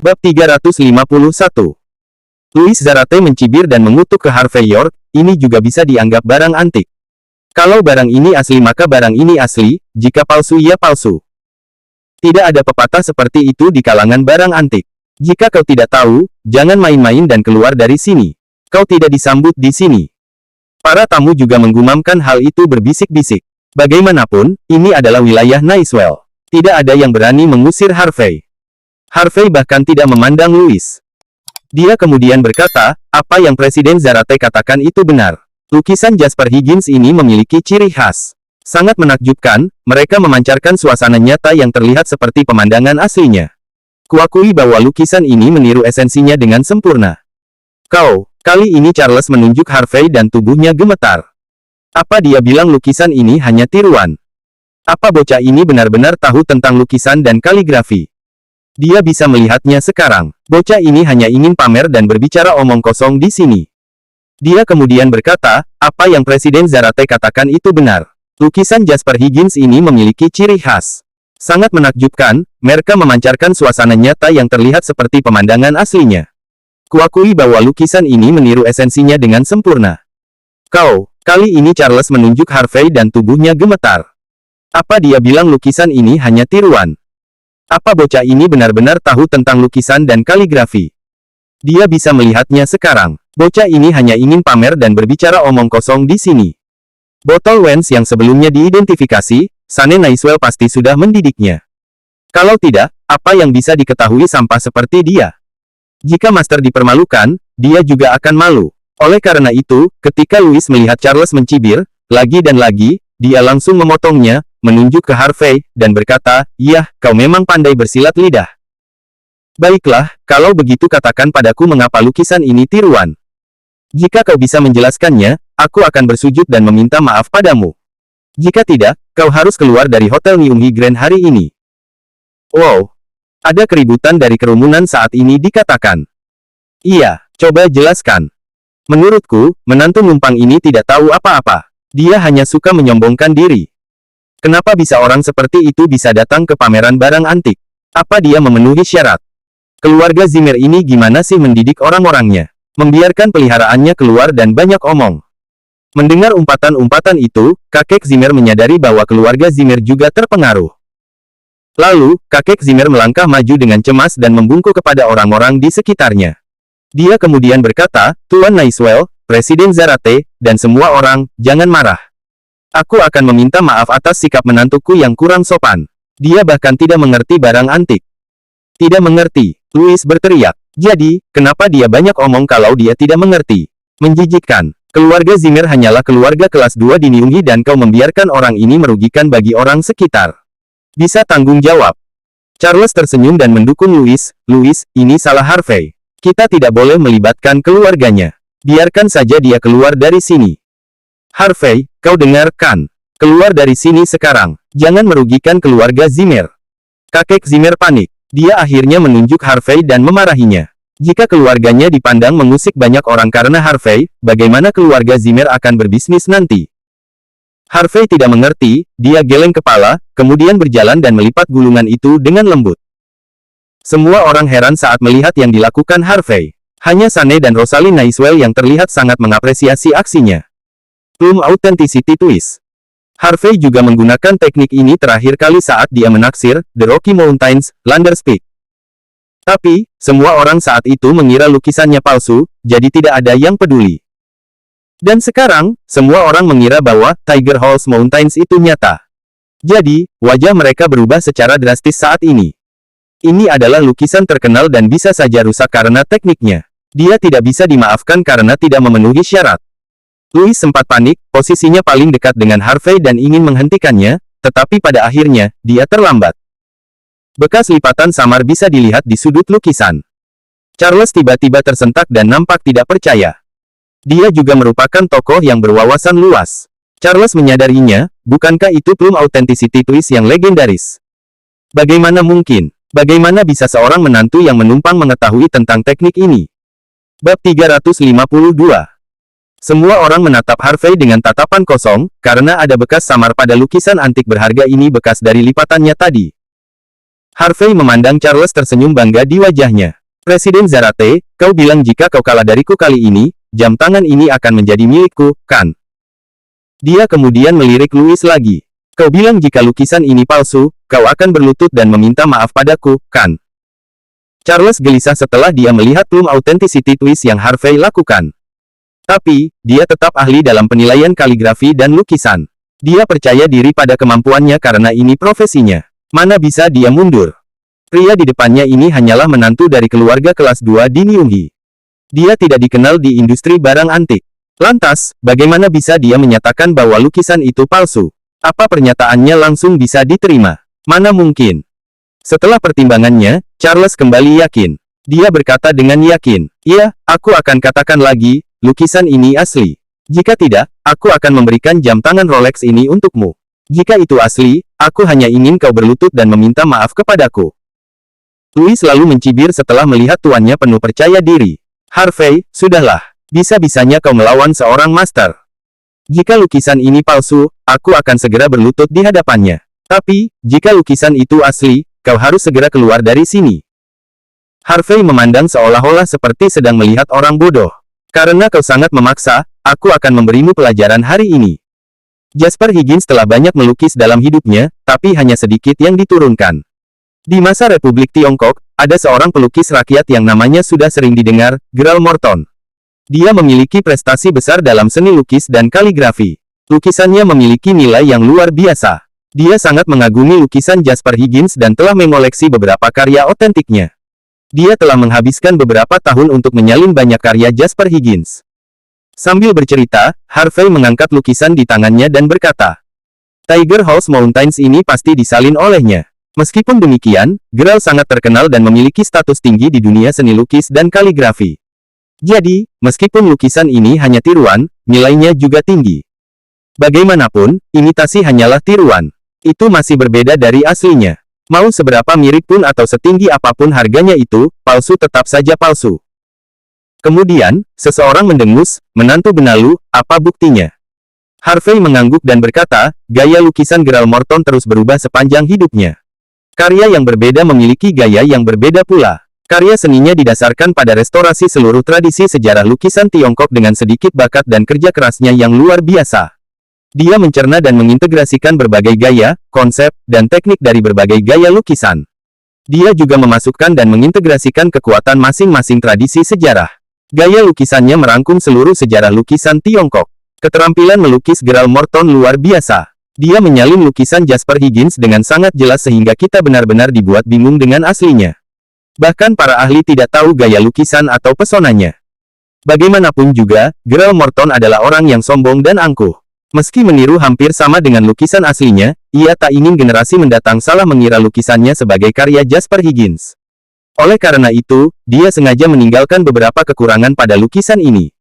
Bab 351. Louis Zarate mencibir dan mengutuk ke Harvey York, ini juga bisa dianggap barang antik. Kalau barang ini asli maka barang ini asli, jika palsu ia palsu. Tidak ada pepatah seperti itu di kalangan barang antik. Jika kau tidak tahu, jangan main-main dan keluar dari sini. Kau tidak disambut di sini. Para tamu juga menggumamkan hal itu berbisik-bisik. Bagaimanapun, ini adalah wilayah Nicewell. Tidak ada yang berani mengusir Harvey. Harvey bahkan tidak memandang Louis. Dia kemudian berkata, apa yang Presiden Zarate katakan itu benar. Lukisan Jasper Higgins ini memiliki ciri khas. Sangat menakjubkan, mereka memancarkan suasana nyata yang terlihat seperti pemandangan aslinya. Kuakui bahwa lukisan ini meniru esensinya dengan sempurna. Kali ini Charles menunjuk Harvey dan tubuhnya gemetar. Apa dia bilang lukisan ini hanya tiruan? Apa bocah ini benar-benar tahu tentang lukisan dan kaligrafi? Dia bisa melihatnya sekarang. Bocah ini hanya ingin pamer dan berbicara omong kosong di sini. Dia kemudian berkata, apa yang Presiden Zarate katakan itu benar. Lukisan Jasper Higgins ini memiliki ciri khas. Sangat menakjubkan, mereka memancarkan suasana nyata yang terlihat seperti pemandangan aslinya. Kuakui bahwa lukisan ini meniru esensinya dengan sempurna. Kali ini Charles menunjuk Harvey dan tubuhnya gemetar. Apa dia bilang lukisan ini hanya tiruan? Apa bocah ini benar-benar tahu tentang lukisan dan kaligrafi? Dia bisa melihatnya sekarang. Bocah ini hanya ingin pamer dan berbicara omong kosong di sini. Botol Wens yang sebelumnya diidentifikasi, Sane Nicewell pasti sudah mendidiknya. Kalau tidak, apa yang bisa diketahui sampah seperti dia? Jika Master dipermalukan, dia juga akan malu. Oleh karena itu, ketika Louis melihat Charles mencibir, lagi dan lagi, dia langsung memotongnya, menunjuk ke Harvey, dan berkata, "Yah, kau memang pandai bersilat lidah. Baiklah, kalau begitu katakan padaku mengapa lukisan ini tiruan. Jika kau bisa menjelaskannya, aku akan bersujud dan meminta maaf padamu. Jika tidak, kau harus keluar dari Hotel Nyunghi Grand hari ini." Wow! Ada keributan dari kerumunan saat ini dikatakan. Iya, coba jelaskan. Menurutku, menantu numpang ini tidak tahu apa-apa. Dia hanya suka menyombongkan diri. Kenapa bisa orang seperti itu bisa datang ke pameran barang antik? Apa dia memenuhi syarat? Keluarga Zimmer ini gimana sih mendidik orang-orangnya? Membiarkan peliharaannya keluar dan banyak omong. Mendengar umpatan-umpatan itu, kakek Zimmer menyadari bahwa keluarga Zimmer juga terpengaruh. Lalu, kakek Zimmer melangkah maju dengan cemas dan membungkuk kepada orang-orang di sekitarnya. Dia kemudian berkata, Tuan Nicewell, Presiden Zarate, dan semua orang, jangan marah. Aku akan meminta maaf atas sikap menantuku yang kurang sopan. Dia bahkan tidak mengerti barang antik. Tidak mengerti, Louis berteriak. Jadi, kenapa dia banyak omong kalau dia tidak mengerti? Menjijikkan. Keluarga Zimmer hanyalah keluarga kelas 2 di Nyunghi dan kau membiarkan orang ini merugikan bagi orang sekitar. Bisa tanggung jawab. Charles tersenyum dan mendukung Louis. Louis, ini salah Harvey. Kita tidak boleh melibatkan keluarganya. Biarkan saja dia keluar dari sini. Harvey, kau dengarkan. Keluar dari sini sekarang. Jangan merugikan keluarga Zimmer. Kakek Zimmer panik. Dia akhirnya menunjuk Harvey dan memarahinya. Jika keluarganya dipandang mengusik banyak orang karena Harvey, bagaimana keluarga Zimmer akan berbisnis nanti? Harvey tidak mengerti, dia geleng kepala, kemudian berjalan dan melipat gulungan itu dengan lembut. Semua orang heran saat melihat yang dilakukan Harvey. Hanya Sane dan Rosalind Nicewell yang terlihat sangat mengapresiasi aksinya. Plum Authenticity Twist. Harvey juga menggunakan teknik ini terakhir kali saat dia menaksir The Rocky Mountains, Landers Peak. Tapi, semua orang saat itu mengira lukisannya palsu, jadi tidak ada yang peduli. Dan sekarang, semua orang mengira bahwa Tiger Halls Mountains itu nyata. Jadi, wajah mereka berubah secara drastis saat ini. Ini adalah lukisan terkenal dan bisa saja rusak karena tekniknya. Dia tidak bisa dimaafkan karena tidak memenuhi syarat. Louis sempat panik, posisinya paling dekat dengan Harvey dan ingin menghentikannya, tetapi pada akhirnya, dia terlambat. Bekas lipatan samar bisa dilihat di sudut lukisan. Charles tiba-tiba tersentak dan nampak tidak percaya. Dia juga merupakan tokoh yang berwawasan luas. Charles menyadarinya, bukankah itu Plum Authenticity Twist yang legendaris? Bagaimana mungkin? Bagaimana bisa seorang menantu yang menumpang mengetahui tentang teknik ini? Bab 352. Semua orang menatap Harvey dengan tatapan kosong, karena ada bekas samar pada lukisan antik berharga ini bekas dari lipatannya tadi. Harvey memandang Charles tersenyum bangga di wajahnya. Presiden Zarate, kau bilang jika kau kalah dariku kali ini, jam tangan ini akan menjadi milikku, kan? Dia kemudian melirik Louis lagi. Kau bilang jika lukisan ini palsu, kau akan berlutut dan meminta maaf padaku, kan? Charles gelisah setelah dia melihat plum authenticity twist yang Harvey lakukan. Tapi, dia tetap ahli dalam penilaian kaligrafi dan lukisan. Dia percaya diri pada kemampuannya karena ini profesinya. Mana bisa dia mundur? Pria di depannya ini hanyalah menantu dari keluarga kelas 2 di Nyunghi. Dia tidak dikenal di industri barang antik. Lantas, bagaimana bisa dia menyatakan bahwa lukisan itu palsu? Apa pernyataannya langsung bisa diterima? Mana mungkin? Setelah pertimbangannya, Charles kembali yakin. Dia berkata dengan yakin, "Iya, aku akan katakan lagi, lukisan ini asli. Jika tidak, aku akan memberikan jam tangan Rolex ini untukmu. Jika itu asli, aku hanya ingin kau berlutut dan meminta maaf kepadaku." Louis lalu mencibir setelah melihat tuannya penuh percaya diri. Harvey, sudahlah. Bisa-bisanya kau melawan seorang master. Jika lukisan ini palsu, aku akan segera berlutut di hadapannya. Tapi, jika lukisan itu asli, kau harus segera keluar dari sini. Harvey memandang seolah-olah seperti sedang melihat orang bodoh. Karena kau sangat memaksa, aku akan memberimu pelajaran hari ini. Jasper Higgins telah banyak melukis dalam hidupnya, tapi hanya sedikit yang diturunkan. Di masa Republik Tiongkok, ada seorang pelukis rakyat yang namanya sudah sering didengar, Graal Morton. Dia memiliki prestasi besar dalam seni lukis dan kaligrafi. Lukisannya memiliki nilai yang luar biasa. Dia sangat mengagumi lukisan Jasper Higgins dan telah mengoleksi beberapa karya otentiknya. Dia telah menghabiskan beberapa tahun untuk menyalin banyak karya Jasper Higgins. Sambil bercerita, Harvey mengangkat lukisan di tangannya dan berkata, "Tiger Horse Mountains ini pasti disalin olehnya." Meskipun demikian, Graal sangat terkenal dan memiliki status tinggi di dunia seni lukis dan kaligrafi. Jadi, meskipun lukisan ini hanya tiruan, nilainya juga tinggi. Bagaimanapun, imitasi hanyalah tiruan. Itu masih berbeda dari aslinya. Mau seberapa mirip pun atau setinggi apapun harganya itu, palsu tetap saja palsu. Kemudian, seseorang mendengus, "Menantu benalu, apa buktinya?" Harvey mengangguk dan berkata, "Gaya lukisan Graal Morton terus berubah sepanjang hidupnya. Karya yang berbeda memiliki gaya yang berbeda pula. Karya seninya didasarkan pada restorasi seluruh tradisi sejarah lukisan Tiongkok dengan sedikit bakat dan kerja kerasnya yang luar biasa. Dia mencerna dan mengintegrasikan berbagai gaya, konsep, dan teknik dari berbagai gaya lukisan. Dia juga memasukkan dan mengintegrasikan kekuatan masing-masing tradisi sejarah. Gaya lukisannya merangkum seluruh sejarah lukisan Tiongkok. Keterampilan melukis Graal Morton luar biasa. Dia menyalin lukisan Jasper Higgins dengan sangat jelas sehingga kita benar-benar dibuat bingung dengan aslinya. Bahkan para ahli tidak tahu gaya lukisan atau pesonanya. Bagaimanapun juga, Graal Morton adalah orang yang sombong dan angkuh. Meski meniru hampir sama dengan lukisan aslinya, ia tak ingin generasi mendatang salah mengira lukisannya sebagai karya Jasper Higgins. Oleh karena itu, dia sengaja meninggalkan beberapa kekurangan pada lukisan ini.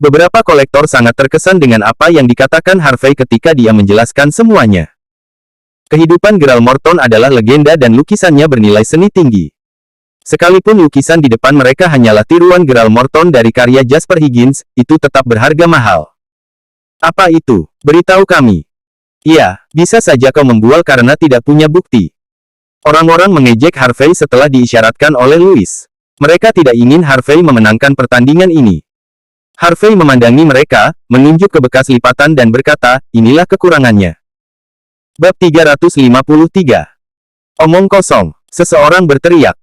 Beberapa kolektor sangat terkesan dengan apa yang dikatakan Harvey ketika dia menjelaskan semuanya. Kehidupan Graal Morton adalah legenda dan lukisannya bernilai seni tinggi. Sekalipun lukisan di depan mereka hanyalah tiruan Graal Morton dari karya Jasper Higgins, itu tetap berharga mahal. Apa itu? Beritahu kami. Iya, bisa saja kau membual karena tidak punya bukti. Orang-orang mengejek Harvey setelah diisyaratkan oleh Louis. Mereka tidak ingin Harvey memenangkan pertandingan ini. Harvey memandangi mereka, menunjuk ke bekas lipatan dan berkata, "Inilah kekurangannya." Bab 353. Omong kosong. Seseorang berteriak.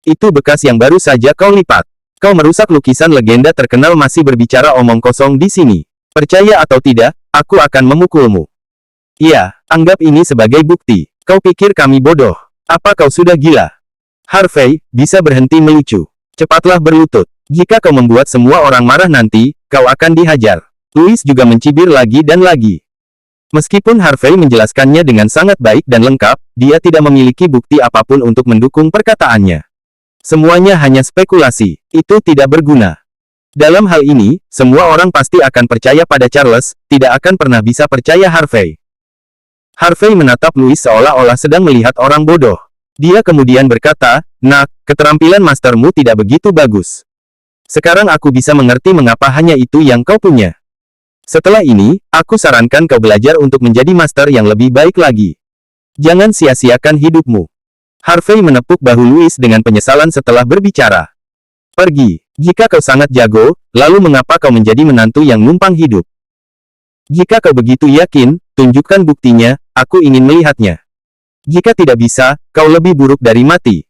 "Itu bekas yang baru saja kau lipat. Kau merusak lukisan legenda terkenal masih berbicara omong kosong di sini. Percaya atau tidak, aku akan memukulmu." "Iya, anggap ini sebagai bukti. Kau pikir kami bodoh? Apa kau sudah gila?" "Harvey, bisa berhenti melucu. Cepatlah berlutut. Jika kau membuat semua orang marah nanti, kau akan dihajar." Louis juga mencibir lagi dan lagi. Meskipun Harvey menjelaskannya dengan sangat baik dan lengkap, dia tidak memiliki bukti apapun untuk mendukung perkataannya. Semuanya hanya spekulasi. Itu tidak berguna. Dalam hal ini, semua orang pasti akan percaya pada Charles, tidak akan pernah bisa percaya Harvey. Harvey menatap Louis seolah-olah sedang melihat orang bodoh. Dia kemudian berkata, "Nak, keterampilan mastermu tidak begitu bagus. Sekarang aku bisa mengerti mengapa hanya itu yang kau punya. Setelah ini, aku sarankan kau belajar untuk menjadi master yang lebih baik lagi. Jangan sia-siakan hidupmu." Harvey menepuk bahu Louis dengan penyesalan setelah berbicara. Pergi. Jika kau sangat jago, lalu mengapa kau menjadi menantu yang numpang hidup? Jika kau begitu yakin, tunjukkan buktinya, aku ingin melihatnya. Jika tidak bisa, kau lebih buruk dari mati.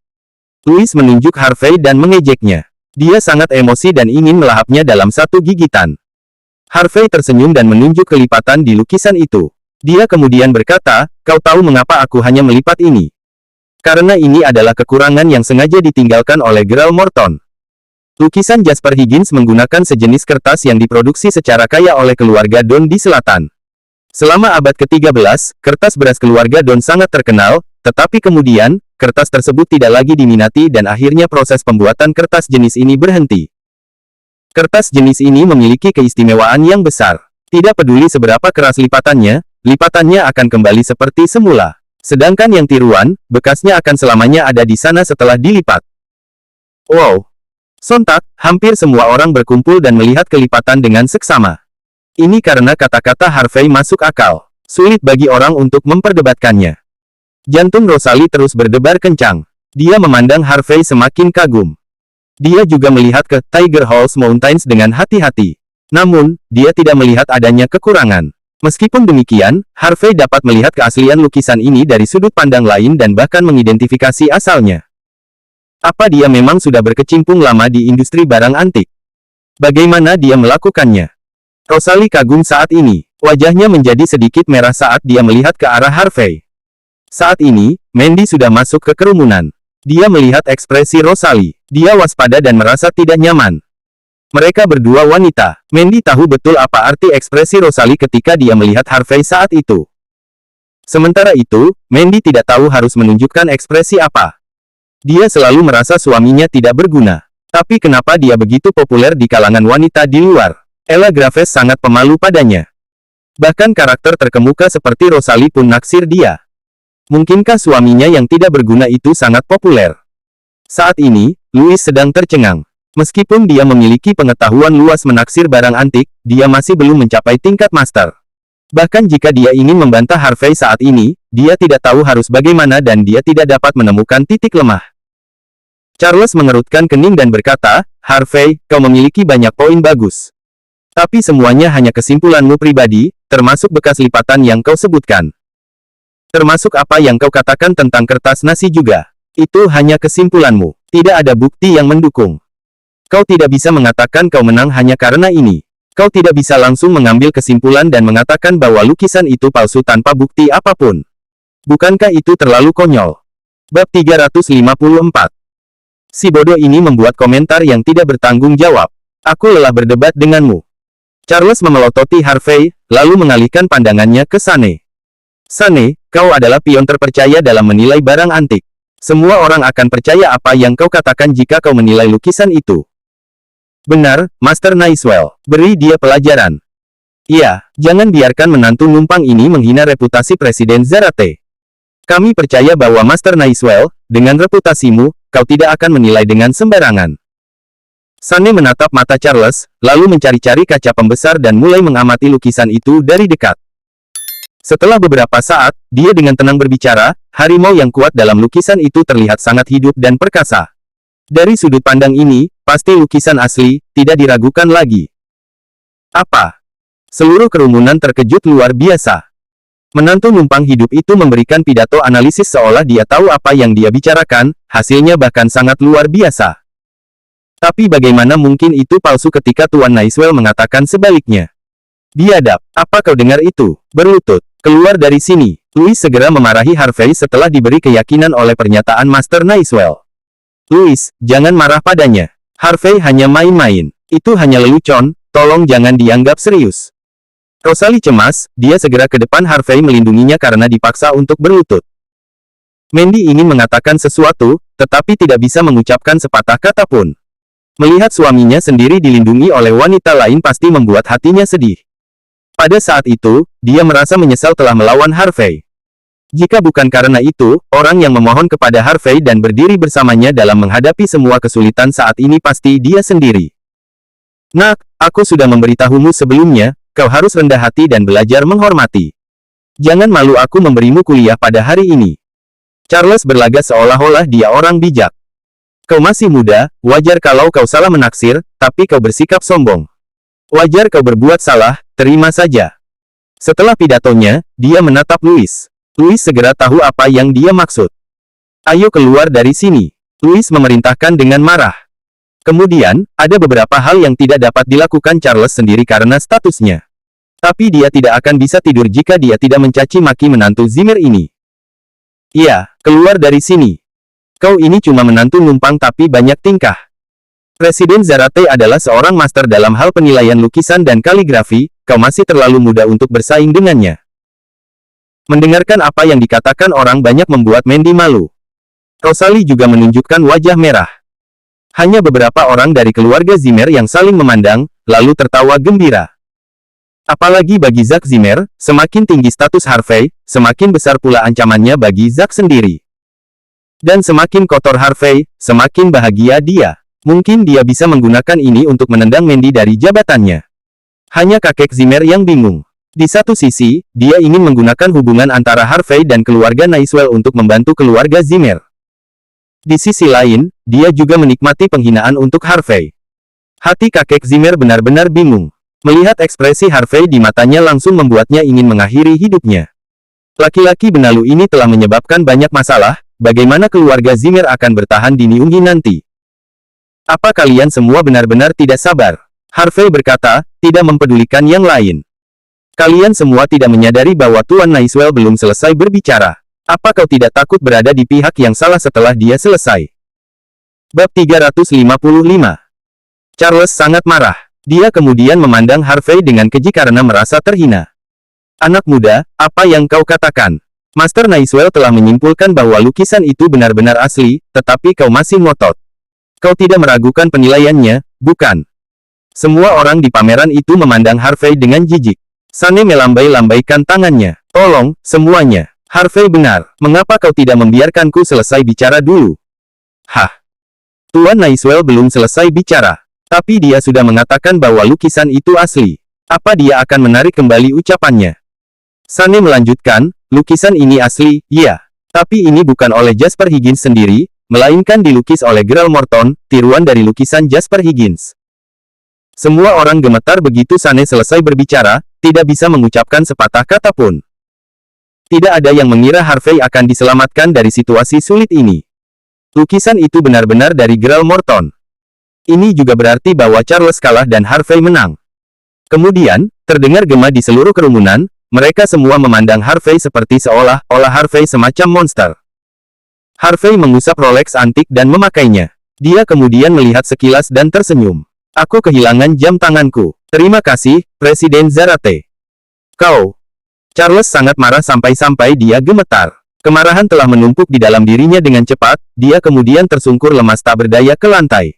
Louis menunjuk Harvey dan mengejeknya. Dia sangat emosi dan ingin melahapnya dalam satu gigitan. Harvey tersenyum dan menunjuk kelipatan di lukisan itu. Dia kemudian berkata, kau tahu mengapa aku hanya melipat ini? Karena ini adalah kekurangan yang sengaja ditinggalkan oleh Gerald Morton. Lukisan Jasper Higgins menggunakan sejenis kertas yang diproduksi secara kaya oleh keluarga Don di selatan. Selama abad ke-13, kertas beras keluarga Don sangat terkenal, tetapi kemudian, kertas tersebut tidak lagi diminati dan akhirnya proses pembuatan kertas jenis ini berhenti. Kertas jenis ini memiliki keistimewaan yang besar. Tidak peduli seberapa keras lipatannya, lipatannya akan kembali seperti semula. Sedangkan yang tiruan, bekasnya akan selamanya ada di sana setelah dilipat. Wow! Sontak, hampir semua orang berkumpul dan melihat kelipatan dengan seksama. Ini karena kata-kata Harvey masuk akal. Sulit bagi orang untuk memperdebatkannya. Jantung Rosalie terus berdebar kencang. Dia memandang Harvey semakin kagum. Dia juga melihat ke Tiger Falls Mountains dengan hati-hati. Namun, dia tidak melihat adanya kekurangan. Meskipun demikian, Harvey dapat melihat keaslian lukisan ini dari sudut pandang lain dan bahkan mengidentifikasi asalnya. Apa dia memang sudah berkecimpung lama di industri barang antik? Bagaimana dia melakukannya? Rosalie kagum saat ini. Wajahnya menjadi sedikit merah saat dia melihat ke arah Harvey. Saat ini, Mandy sudah masuk ke kerumunan. Dia melihat ekspresi Rosalie. Dia waspada dan merasa tidak nyaman. Mereka berdua wanita. Mandy tahu betul apa arti ekspresi Rosalie ketika dia melihat Harvey saat itu. Sementara itu, Mandy tidak tahu harus menunjukkan ekspresi apa. Dia selalu merasa suaminya tidak berguna. Tapi kenapa dia begitu populer di kalangan wanita di luar? Ella Graves sangat pemalu padanya. Bahkan karakter terkemuka seperti Rosalie pun naksir dia. Mungkinkah suaminya yang tidak berguna itu sangat populer? Saat ini, Louis sedang tercengang. Meskipun dia memiliki pengetahuan luas menaksir barang antik, dia masih belum mencapai tingkat master. Bahkan jika dia ingin membantah Harvey saat ini, dia tidak tahu harus bagaimana dan dia tidak dapat menemukan titik lemah. Charles mengerutkan kening dan berkata, Harvey, kau memiliki banyak poin bagus. Tapi semuanya hanya kesimpulanmu pribadi, termasuk bekas lipatan yang kau sebutkan. Termasuk apa yang kau katakan tentang kertas nasi juga. Itu hanya kesimpulanmu. Tidak ada bukti yang mendukung. Kau tidak bisa mengatakan kau menang hanya karena ini. Kau tidak bisa langsung mengambil kesimpulan dan mengatakan bahwa lukisan itu palsu tanpa bukti apapun. Bukankah itu terlalu konyol? Bab 354. Si bodoh ini membuat komentar yang tidak bertanggung jawab. Aku lelah berdebat denganmu. Charles memelototi Harvey, lalu mengalihkan pandangannya ke Sane. Sane, kau adalah pion terpercaya dalam menilai barang antik. Semua orang akan percaya apa yang kau katakan jika kau menilai lukisan itu. Benar, Master Naiswell. Beri dia pelajaran. Iya, jangan biarkan menantu numpang ini menghina reputasi Presiden Zarate. Kami percaya bahwa Master Naiswell, dengan reputasimu, kau tidak akan menilai dengan sembarangan. Sane menatap mata Charles, lalu mencari-cari kaca pembesar dan mulai mengamati lukisan itu dari dekat. Setelah beberapa saat, dia dengan tenang berbicara, harimau yang kuat dalam lukisan itu terlihat sangat hidup dan perkasa. Dari sudut pandang ini, pasti lukisan asli, tidak diragukan lagi. Apa? Seluruh kerumunan terkejut luar biasa. Menantu numpang hidup itu memberikan pidato analisis seolah dia tahu apa yang dia bicarakan, hasilnya bahkan sangat luar biasa. Tapi bagaimana mungkin itu palsu ketika Tuan Naiswell mengatakan sebaliknya? Biadab, apa kau dengar itu? Berlutut, keluar dari sini. Louis segera memarahi Harvey setelah diberi keyakinan oleh pernyataan Master Naiswell. Louis, jangan marah padanya. Harvey hanya main-main. Itu hanya lelucon, tolong jangan dianggap serius. Rosalie cemas, dia segera ke depan Harvey melindunginya karena dipaksa untuk berlutut. Mandy ingin mengatakan sesuatu, tetapi tidak bisa mengucapkan sepatah kata pun. Melihat suaminya sendiri dilindungi oleh wanita lain pasti membuat hatinya sedih. Pada saat itu, dia merasa menyesal telah melawan Harvey. Jika bukan karena itu, orang yang memohon kepada Harvey dan berdiri bersamanya dalam menghadapi semua kesulitan saat ini pasti dia sendiri. Nak, aku sudah memberitahumu sebelumnya, kau harus rendah hati dan belajar menghormati. Jangan malu aku memberimu kuliah pada hari ini. Charles berlagak seolah-olah dia orang bijak. Kau masih muda, wajar kalau kau salah menaksir, tapi kau bersikap sombong. Wajar kau berbuat salah, terima saja. Setelah pidatonya, dia menatap Louis. Louis segera tahu apa yang dia maksud. Ayo keluar dari sini. Louis memerintahkan dengan marah. Kemudian, ada beberapa hal yang tidak dapat dilakukan Charles sendiri karena statusnya. Tapi dia tidak akan bisa tidur jika dia tidak mencaci maki menantu Zimmer ini. Iya, keluar dari sini. Kau ini cuma menantu numpang tapi banyak tingkah. Presiden Zarate adalah seorang master dalam hal penilaian lukisan dan kaligrafi, kau masih terlalu muda untuk bersaing dengannya. Mendengarkan apa yang dikatakan orang banyak membuat Mandy malu. Rosalie juga menunjukkan wajah merah. Hanya beberapa orang dari keluarga Zimmer yang saling memandang, lalu tertawa gembira. Apalagi bagi Zack Zimmer, semakin tinggi status Harvey, semakin besar pula ancamannya bagi Zack sendiri. Dan semakin kotor Harvey, semakin bahagia dia. Mungkin dia bisa menggunakan ini untuk menendang Mandy dari jabatannya. Hanya kakek Zimmer yang bingung. Di satu sisi, dia ingin menggunakan hubungan antara Harvey dan keluarga Naiswell untuk membantu keluarga Zimmer. Di sisi lain, dia juga menikmati penghinaan untuk Harvey. Hati kakek Zimmer benar-benar bingung. Melihat ekspresi Harvey di matanya langsung membuatnya ingin mengakhiri hidupnya. Laki-laki benalu ini telah menyebabkan banyak masalah. Bagaimana keluarga Zimmer akan bertahan di Niunggi nanti? Apa kalian semua benar-benar tidak sabar? Harvey berkata, tidak mempedulikan yang lain. Kalian semua tidak menyadari bahwa Tuan Naiswell belum selesai berbicara. Apa kau tidak takut berada di pihak yang salah setelah dia selesai? Bab 355. Charles sangat marah. Dia kemudian memandang Harvey dengan keji karena merasa terhina. Anak muda, apa yang kau katakan? Master Naiswell telah menyimpulkan bahwa lukisan itu benar-benar asli, tetapi kau masih ngotot. Kau tidak meragukan penilaiannya, bukan? Semua orang di pameran itu memandang Harvey dengan jijik. Sunny melambai-lambaikan tangannya. Tolong, semuanya. Harvey benar. Mengapa kau tidak membiarkanku selesai bicara dulu? Hah? Tuan Naiswell belum selesai bicara. Tapi dia sudah mengatakan bahwa lukisan itu asli. Apa dia akan menarik kembali ucapannya? Sunny melanjutkan, lukisan ini asli, iya. Tapi ini bukan oleh Jasper Higgins sendiri, melainkan dilukis oleh Grail Morton, tiruan dari lukisan Jasper Higgins. Semua orang gemetar begitu Sunny selesai berbicara, tidak bisa mengucapkan sepatah kata pun. Tidak ada yang mengira Harvey akan diselamatkan dari situasi sulit ini. Lukisan itu benar-benar dari Grail Morton. Ini juga berarti bahwa Charles kalah dan Harvey menang. Kemudian, terdengar gema di seluruh kerumunan. Mereka semua memandang Harvey seperti seolah-olah Harvey semacam monster. Harvey mengusap Rolex antik dan memakainya. Dia kemudian melihat sekilas dan tersenyum. Aku kehilangan jam tanganku. Terima kasih, Presiden Zarate. Kau. Charles sangat marah sampai-sampai dia gemetar. Kemarahan telah menumpuk di dalam dirinya dengan cepat, dia kemudian tersungkur lemas tak berdaya ke lantai.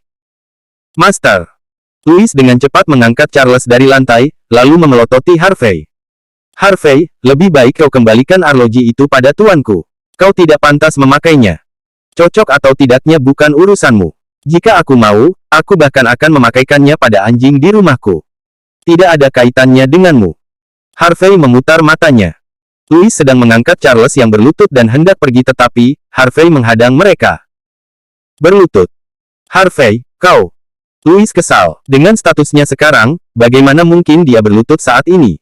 Master. Louis dengan cepat mengangkat Charles dari lantai, lalu memelototi Harvey. Harvey, lebih baik kau kembalikan arloji itu pada tuanku. Kau tidak pantas memakainya. Cocok atau tidaknya bukan urusanmu. Jika aku mau, aku bahkan akan memakaikannya pada anjing di rumahku. Tidak ada kaitannya denganmu. Harvey memutar matanya. Louis sedang mengangkat Charles yang berlutut dan hendak pergi tetapi, Harvey menghadang mereka. Berlutut. Harvey, kau. Louis kesal. Dengan statusnya sekarang, bagaimana mungkin dia berlutut saat ini?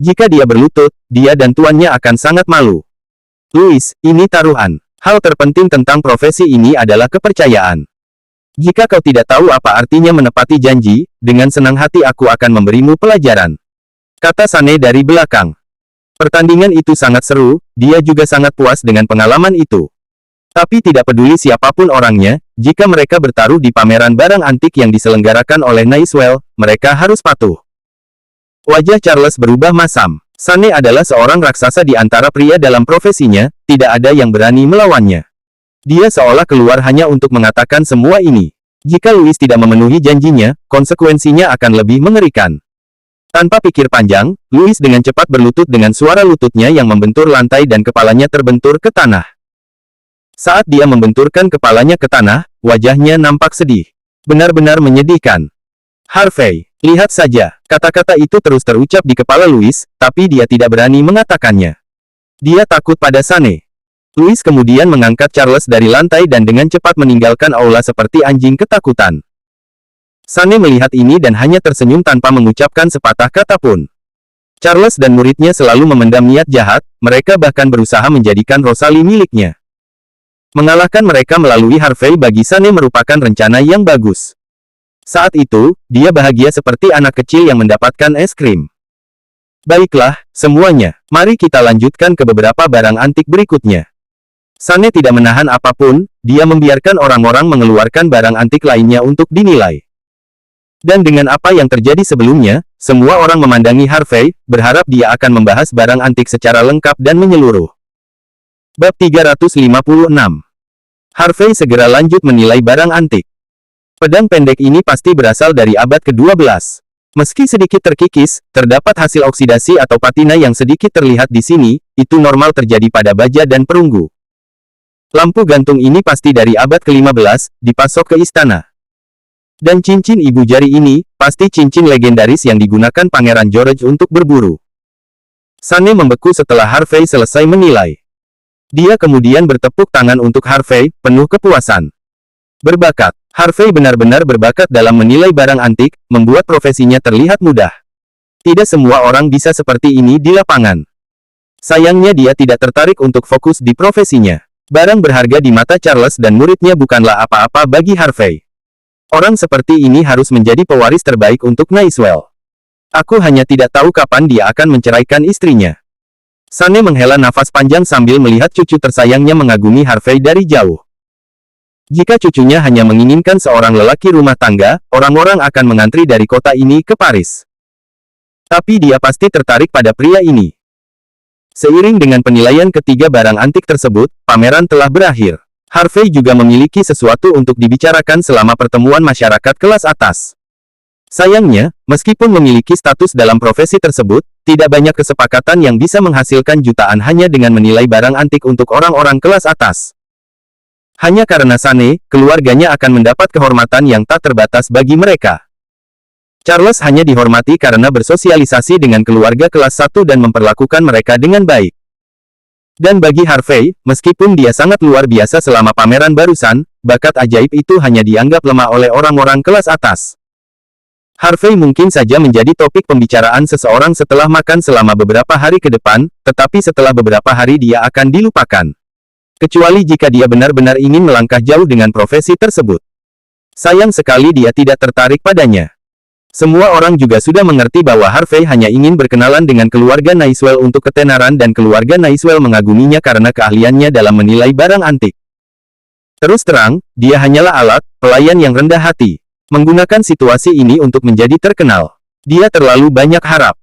Jika dia berlutut, dia dan tuannya akan sangat malu. Louis, ini taruhan. Hal terpenting tentang profesi ini adalah kepercayaan. Jika kau tidak tahu apa artinya menepati janji, dengan senang hati aku akan memberimu pelajaran. Kata Sunny dari belakang. Pertandingan itu sangat seru, dia juga sangat puas dengan pengalaman itu. Tapi tidak peduli siapapun orangnya, jika mereka bertaruh di pameran barang antik yang diselenggarakan oleh Naiswell, mereka harus patuh. Wajah Charles berubah masam. Sunny adalah seorang raksasa di antara pria dalam profesinya, tidak ada yang berani melawannya. Dia seolah keluar hanya untuk mengatakan semua ini. Jika Louis tidak memenuhi janjinya, konsekuensinya akan lebih mengerikan. Tanpa pikir panjang, Louis dengan cepat berlutut dengan suara lututnya yang membentur lantai dan kepalanya terbentur ke tanah. Saat dia membenturkan kepalanya ke tanah, wajahnya nampak sedih. Benar-benar menyedihkan. Harvey. Lihat saja, kata-kata itu terus terucap di kepala Louis, tapi dia tidak berani mengatakannya. Dia takut pada Sunny. Louis kemudian mengangkat Charles dari lantai dan dengan cepat meninggalkan aula seperti anjing ketakutan. Sunny melihat ini dan hanya tersenyum tanpa mengucapkan sepatah kata pun. Charles dan muridnya selalu memendam niat jahat, mereka bahkan berusaha menjadikan Rosalie miliknya. Mengalahkan mereka melalui Harvey bagi Sunny merupakan rencana yang bagus. Saat itu, dia bahagia seperti anak kecil yang mendapatkan es krim. Baiklah, semuanya, mari kita lanjutkan ke beberapa barang antik berikutnya. Sunny tidak menahan apapun, dia membiarkan orang-orang mengeluarkan barang antik lainnya untuk dinilai. Dan dengan apa yang terjadi sebelumnya, semua orang memandangi Harvey, berharap dia akan membahas barang antik secara lengkap dan menyeluruh. Bab 356. Harvey segera lanjut menilai barang antik. Pedang pendek ini pasti berasal dari abad ke-12. Meski sedikit terkikis, terdapat hasil oksidasi atau patina yang sedikit terlihat di sini, itu normal terjadi pada baja dan perunggu. Lampu gantung ini pasti dari abad ke-15, dipasok ke istana. Dan cincin ibu jari ini, pasti cincin legendaris yang digunakan Pangeran George untuk berburu. Sunny membeku setelah Harvey selesai menilai. Dia kemudian bertepuk tangan untuk Harvey, penuh kepuasan. Berbakat. Harvey benar-benar berbakat dalam menilai barang antik, membuat profesinya terlihat mudah. Tidak semua orang bisa seperti ini di lapangan. Sayangnya dia tidak tertarik untuk fokus di profesinya. Barang berharga di mata Charles dan muridnya bukanlah apa-apa bagi Harvey. Orang seperti ini harus menjadi pewaris terbaik untuk Nicewell. Aku hanya tidak tahu kapan dia akan menceraikan istrinya. Sunny menghela nafas panjang sambil melihat cucu tersayangnya mengagumi Harvey dari jauh. Jika cucunya hanya menginginkan seorang lelaki rumah tangga, orang-orang akan mengantri dari kota ini ke Paris. Tapi dia pasti tertarik pada pria ini. Seiring dengan penilaian ketiga barang antik tersebut, pameran telah berakhir. Harvey juga memiliki sesuatu untuk dibicarakan selama pertemuan masyarakat kelas atas. Sayangnya, meskipun memiliki status dalam profesi tersebut, tidak banyak kesepakatan yang bisa menghasilkan jutaan hanya dengan menilai barang antik untuk orang-orang kelas atas. Hanya karena Sunny, keluarganya akan mendapat kehormatan yang tak terbatas bagi mereka. Charles hanya dihormati karena bersosialisasi dengan keluarga kelas 1 dan memperlakukan mereka dengan baik. Dan bagi Harvey, meskipun dia sangat luar biasa selama pameran barusan, bakat ajaib itu hanya dianggap lemah oleh orang-orang kelas atas. Harvey mungkin saja menjadi topik pembicaraan seseorang setelah makan selama beberapa hari ke depan, tetapi setelah beberapa hari dia akan dilupakan. Kecuali jika dia benar-benar ingin melangkah jauh dengan profesi tersebut. Sayang sekali dia tidak tertarik padanya. Semua orang juga sudah mengerti bahwa Harvey hanya ingin berkenalan dengan keluarga Nicewell untuk ketenaran dan keluarga Nicewell mengaguminya karena keahliannya dalam menilai barang antik. Terus terang, dia hanyalah alat, pelayan yang rendah hati. Menggunakan situasi ini untuk menjadi terkenal. Dia terlalu banyak harap.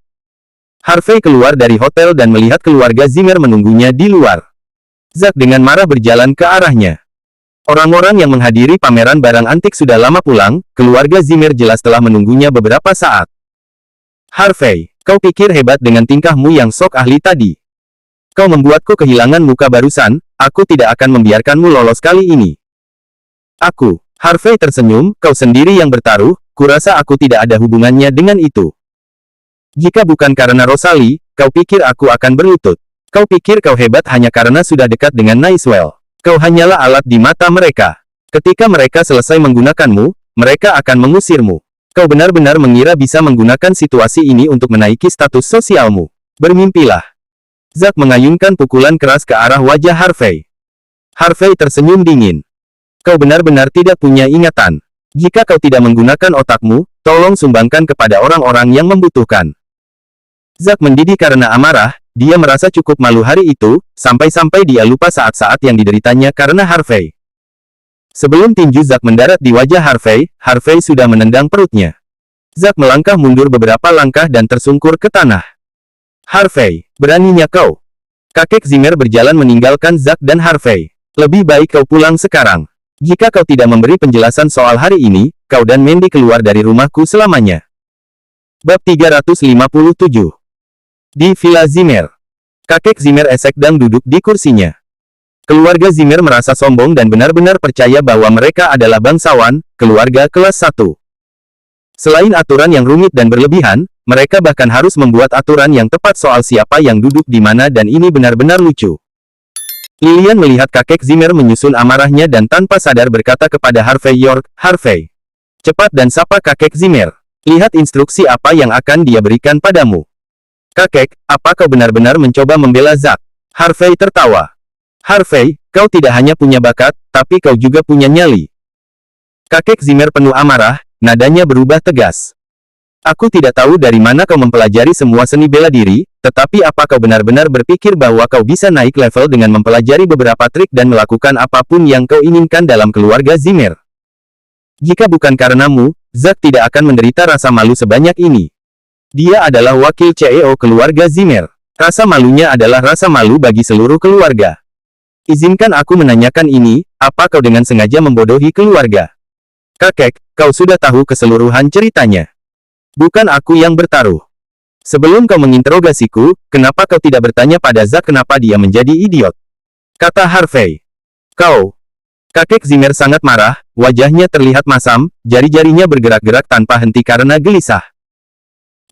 Harvey keluar dari hotel dan melihat keluarga Zimmer menunggunya di luar. Zack dengan marah berjalan ke arahnya. Orang-orang yang menghadiri pameran barang antik sudah lama pulang, keluarga Zimmer jelas telah menunggunya beberapa saat. Harvey, kau pikir hebat dengan tingkahmu yang sok ahli tadi. Kau membuatku kehilangan muka barusan, aku tidak akan membiarkanmu lolos kali ini. Aku, Harvey tersenyum, kau sendiri yang bertaruh, kurasa aku tidak ada hubungannya dengan itu. Jika bukan karena Rosalie, kau pikir aku akan berlutut. Kau pikir kau hebat hanya karena sudah dekat dengan Nicewell. Kau hanyalah alat di mata mereka. Ketika mereka selesai menggunakanmu, mereka akan mengusirmu. Kau benar-benar mengira bisa menggunakan situasi ini untuk menaiki status sosialmu. Bermimpilah. Zack mengayunkan pukulan keras ke arah wajah Harvey. Harvey tersenyum dingin. Kau benar-benar tidak punya ingatan. Jika kau tidak menggunakan otakmu, tolong sumbangkan kepada orang-orang yang membutuhkan. Zack mendidih karena amarah. Dia merasa cukup malu hari itu, sampai-sampai dia lupa saat-saat yang dideritanya karena Harvey. Sebelum tinju Zack mendarat di wajah Harvey, Harvey sudah menendang perutnya. Zack melangkah mundur beberapa langkah dan tersungkur ke tanah. Harvey, beraninya kau. Kakek Zimmer berjalan meninggalkan Zack dan Harvey. Lebih baik kau pulang sekarang. Jika kau tidak memberi penjelasan soal hari ini, kau dan Mandy keluar dari rumahku selamanya. Bab 357. Di Villa Zimmer. Kakek Zimmer sedang duduk di kursinya. Keluarga Zimmer merasa sombong dan benar-benar percaya bahwa mereka adalah bangsawan, keluarga kelas 1. Selain aturan yang rumit dan berlebihan, mereka bahkan harus membuat aturan yang tepat soal siapa yang duduk di mana dan ini benar-benar lucu. Lilian melihat kakek Zimmer menyusun amarahnya dan tanpa sadar berkata kepada Harvey York, "Harvey, cepat dan sapa kakek Zimmer. Lihat instruksi apa yang akan dia berikan padamu." "Kakek, apa kau benar-benar mencoba membela Zack?" Harvey tertawa. "Harvey, kau tidak hanya punya bakat, tapi kau juga punya nyali." Kakek Zimmer penuh amarah, nadanya berubah tegas. "Aku tidak tahu dari mana kau mempelajari semua seni bela diri, tetapi apa kau benar-benar berpikir bahwa kau bisa naik level dengan mempelajari beberapa trik dan melakukan apapun yang kau inginkan dalam keluarga Zimmer? Jika bukan karenamu, Zack tidak akan menderita rasa malu sebanyak ini. Dia adalah wakil CEO keluarga Zimmer. Rasa malunya adalah rasa malu bagi seluruh keluarga. Izinkan aku menanyakan ini, apa kau dengan sengaja membodohi keluarga?" "Kakek, kau sudah tahu keseluruhan ceritanya. Bukan aku yang bertaruh. Sebelum kau menginterogasiku, kenapa kau tidak bertanya pada Zack kenapa dia menjadi idiot?" kata Harvey. "Kau..." Kakek Zimmer sangat marah, wajahnya terlihat masam, jari-jarinya bergerak-gerak tanpa henti karena gelisah.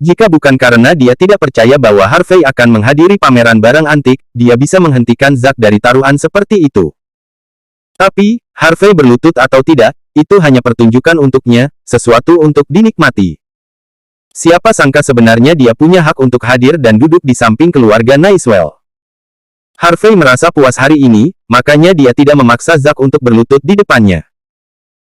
Jika bukan karena dia tidak percaya bahwa Harvey akan menghadiri pameran barang antik, dia bisa menghentikan Zack dari taruhan seperti itu. Tapi, Harvey berlutut atau tidak, itu hanya pertunjukan untuknya, sesuatu untuk dinikmati. Siapa sangka sebenarnya dia punya hak untuk hadir dan duduk di samping keluarga Nicewell. Harvey merasa puas hari ini, makanya dia tidak memaksa Zack untuk berlutut di depannya.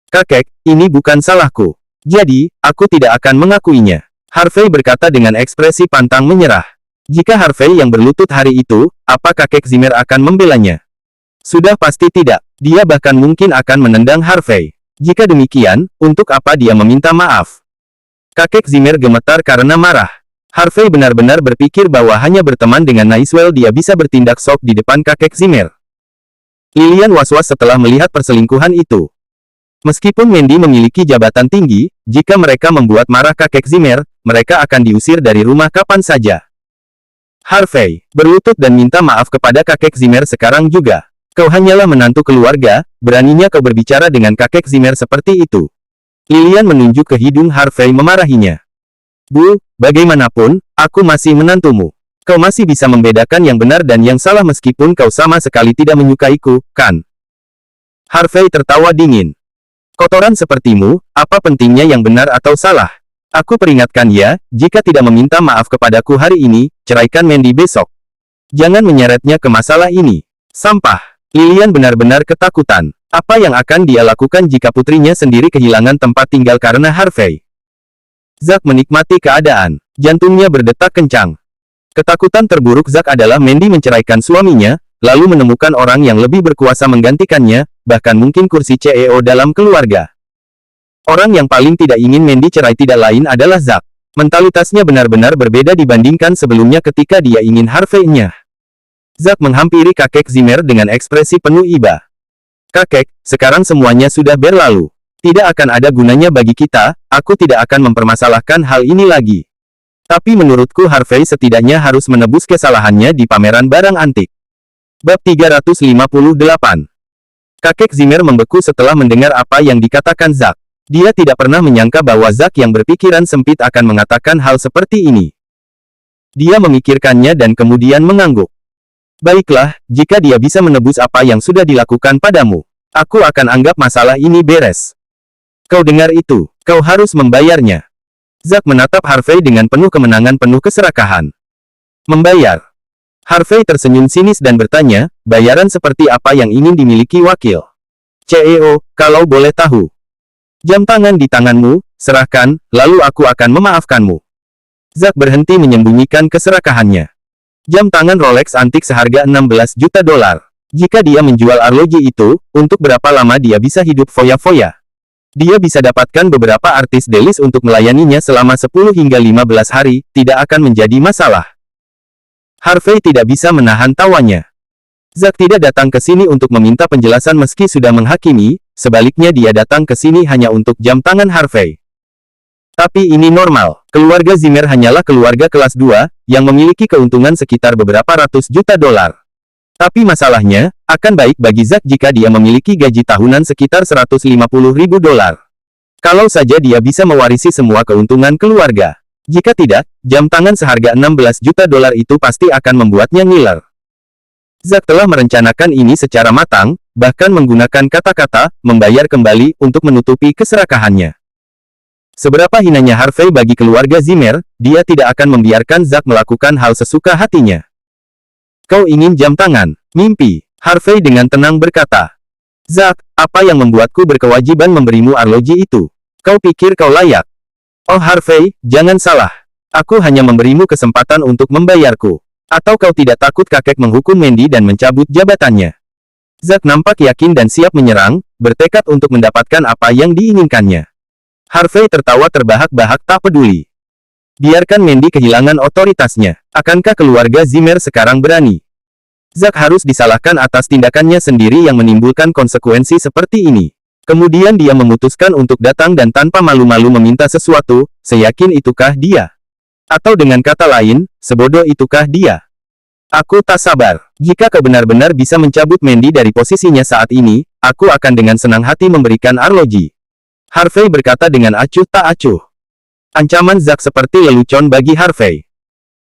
"Kakek, ini bukan salahku. Jadi, aku tidak akan mengakuinya," Harvey berkata dengan ekspresi pantang menyerah. Jika Harvey yang berlutut hari itu, apa kakek Zimmer akan membelanya? Sudah pasti tidak. Dia bahkan mungkin akan menendang Harvey. Jika demikian, untuk apa dia meminta maaf? Kakek Zimmer gemetar karena marah. Harvey benar-benar berpikir bahwa hanya berteman dengan Nicewell dia bisa bertindak sok di depan kakek Zimmer. Lilian was-was setelah melihat perselingkuhan itu. Meskipun Mandy memiliki jabatan tinggi, jika mereka membuat marah kakek Zimmer, mereka akan diusir dari rumah kapan saja. "Harvey, berlutut dan minta maaf kepada kakek Zimmer sekarang juga. Kau hanyalah menantu keluarga, beraninya kau berbicara dengan kakek Zimmer seperti itu." Lilian menunjuk ke hidung Harvey memarahinya. "Bu, bagaimanapun, aku masih menantumu. Kau masih bisa membedakan yang benar dan yang salah meskipun kau sama sekali tidak menyukaiku, kan?" Harvey tertawa dingin. "Kotoran sepertimu, apa pentingnya yang benar atau salah? Aku peringatkan ya, jika tidak meminta maaf kepadaku hari ini, ceraikan Mandy besok. Jangan menyeretnya ke masalah ini. Sampah." Lilian benar-benar ketakutan. Apa yang akan dia lakukan jika putrinya sendiri kehilangan tempat tinggal karena Harvey? Zack menikmati keadaan. Jantungnya berdetak kencang. Ketakutan terburuk Zack adalah Mandy menceraikan suaminya, lalu menemukan orang yang lebih berkuasa menggantikannya, bahkan mungkin kursi CEO dalam keluarga. Orang yang paling tidak ingin Mandy cerai tidak lain adalah Zack. Mentalitasnya benar-benar berbeda dibandingkan sebelumnya ketika dia ingin Harvey-nya. Zack menghampiri kakek Zimmer dengan ekspresi penuh iba. "Kakek, sekarang semuanya sudah berlalu. Tidak akan ada gunanya bagi kita, aku tidak akan mempermasalahkan hal ini lagi. Tapi menurutku Harvey setidaknya harus menebus kesalahannya di pameran barang antik." Bab 358. Kakek Zimmer membeku setelah mendengar apa yang dikatakan Zack. Dia tidak pernah menyangka bahwa Zack yang berpikiran sempit akan mengatakan hal seperti ini. Dia memikirkannya dan kemudian mengangguk. "Baiklah, jika dia bisa menebus apa yang sudah dilakukan padamu, aku akan anggap masalah ini beres. Kau dengar itu, kau harus membayarnya." Zack menatap Harvey dengan penuh kemenangan penuh keserakahan. "Membayar?" Harvey tersenyum sinis dan bertanya, "Bayaran seperti apa yang ingin dimiliki wakil CEO, kalau boleh tahu?" "Jam tangan di tanganmu, serahkan, lalu aku akan memaafkanmu." Zack berhenti menyembunyikan keserakahannya. Jam tangan Rolex antik seharga 16 juta dolar. Jika dia menjual arloji itu, untuk berapa lama dia bisa hidup foya-foya? Dia bisa dapatkan beberapa artis delis untuk melayaninya selama 10 hingga 15 hari, tidak akan menjadi masalah. Harvey tidak bisa menahan tawanya. Zack tidak datang ke sini untuk meminta penjelasan meski sudah menghakimi, sebaliknya dia datang ke sini hanya untuk jam tangan Harvey. Tapi ini normal. Keluarga Zimmer hanyalah keluarga kelas 2, yang memiliki keuntungan sekitar beberapa ratus juta dolar. Tapi masalahnya, akan baik bagi Zack jika dia memiliki gaji tahunan sekitar 150 ribu dolar. Kalau saja dia bisa mewarisi semua keuntungan keluarga. Jika tidak, jam tangan seharga 16 juta dolar itu pasti akan membuatnya ngiler. Zack telah merencanakan ini secara matang, bahkan menggunakan kata-kata, membayar kembali, untuk menutupi keserakahannya. Seberapa hinanya Harvey bagi keluarga Zimmer, dia tidak akan membiarkan Zack melakukan hal sesuka hatinya. Kau ingin jam tangan, mimpi, Harvey dengan tenang berkata. Zack, apa yang membuatku berkewajiban memberimu arloji itu? Kau pikir kau layak? Oh Harvey, jangan salah. Aku hanya memberimu kesempatan untuk membayarku. Atau kau tidak takut kakek menghukum Mandy dan mencabut jabatannya? Zack nampak yakin dan siap menyerang, bertekad untuk mendapatkan apa yang diinginkannya. Harvey tertawa terbahak-bahak tak peduli. Biarkan Mandy kehilangan otoritasnya. Akankah keluarga Zimmer sekarang berani? Zack harus disalahkan atas tindakannya sendiri yang menimbulkan konsekuensi seperti ini. Kemudian dia memutuskan untuk datang dan tanpa malu-malu meminta sesuatu, seyakin itukah dia? Atau dengan kata lain, sebodoh itukah dia? Aku tak sabar. Jika kau benar-benar bisa mencabut Mandy dari posisinya saat ini, aku akan dengan senang hati memberikan arloji. Harvey berkata dengan acuh tak acuh. Ancaman Zack seperti lelucon bagi Harvey.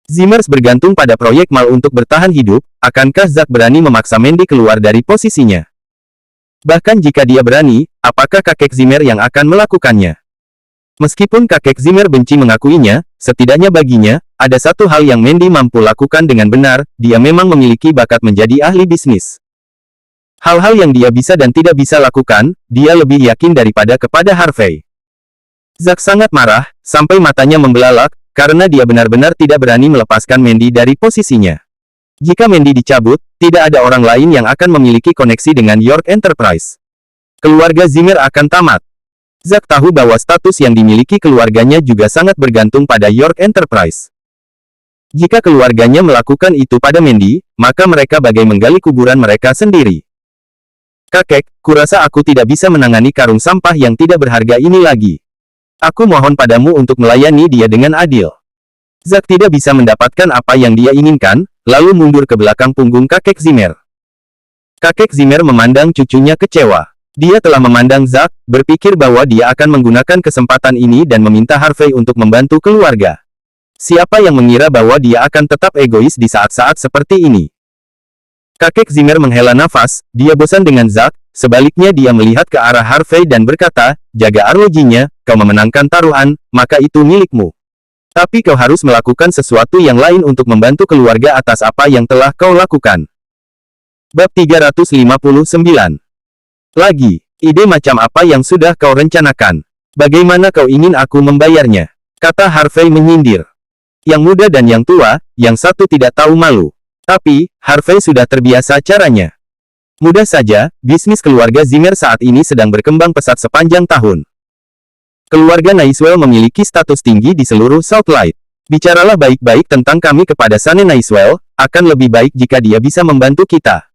Zimmer bergantung pada proyek Mal untuk bertahan hidup, akankah Zack berani memaksa Mandy keluar dari posisinya? Bahkan jika dia berani, apakah kakek Zimmer yang akan melakukannya? Meskipun kakek Zimmer benci mengakuinya, setidaknya baginya, ada satu hal yang Mandy mampu lakukan dengan benar, dia memang memiliki bakat menjadi ahli bisnis. Hal-hal yang dia bisa dan tidak bisa lakukan, dia lebih yakin daripada kepada Harvey. Zack sangat marah, sampai matanya membelalak, karena dia benar-benar tidak berani melepaskan Mandy dari posisinya. Jika Mandy dicabut, tidak ada orang lain yang akan memiliki koneksi dengan York Enterprise. Keluarga Zimmer akan tamat. Zack tahu bahwa status yang dimiliki keluarganya juga sangat bergantung pada York Enterprise. Jika keluarganya melakukan itu pada Mandy, maka mereka bagai menggali kuburan mereka sendiri. Kakek, kurasa aku tidak bisa menangani karung sampah yang tidak berharga ini lagi. Aku mohon padamu untuk melayani dia dengan adil. Zack tidak bisa mendapatkan apa yang dia inginkan, lalu mundur ke belakang punggung kakek Zimmer. Kakek Zimmer memandang cucunya kecewa. Dia telah memandang Zack, berpikir bahwa dia akan menggunakan kesempatan ini dan meminta Harvey untuk membantu keluarga. Siapa yang mengira bahwa dia akan tetap egois di saat-saat seperti ini? Kakek Zimmer menghela nafas, dia bosan dengan Zack, sebaliknya dia melihat ke arah Harvey dan berkata, jaga arlojinya, kau memenangkan taruhan, maka itu milikmu. Tapi kau harus melakukan sesuatu yang lain untuk membantu keluarga atas apa yang telah kau lakukan. Bab 359. Lagi, ide macam apa yang sudah kau rencanakan? Bagaimana kau ingin aku membayarnya? Kata Harvey menyindir. Yang muda dan yang tua, yang satu tidak tahu malu. Tapi, Harvey sudah terbiasa caranya. Mudah saja, bisnis keluarga Zimmer saat ini sedang berkembang pesat sepanjang tahun. Keluarga Naiswell memiliki status tinggi di seluruh Southlight. Bicaralah baik-baik tentang kami kepada Sane Naiswell, akan lebih baik jika dia bisa membantu kita.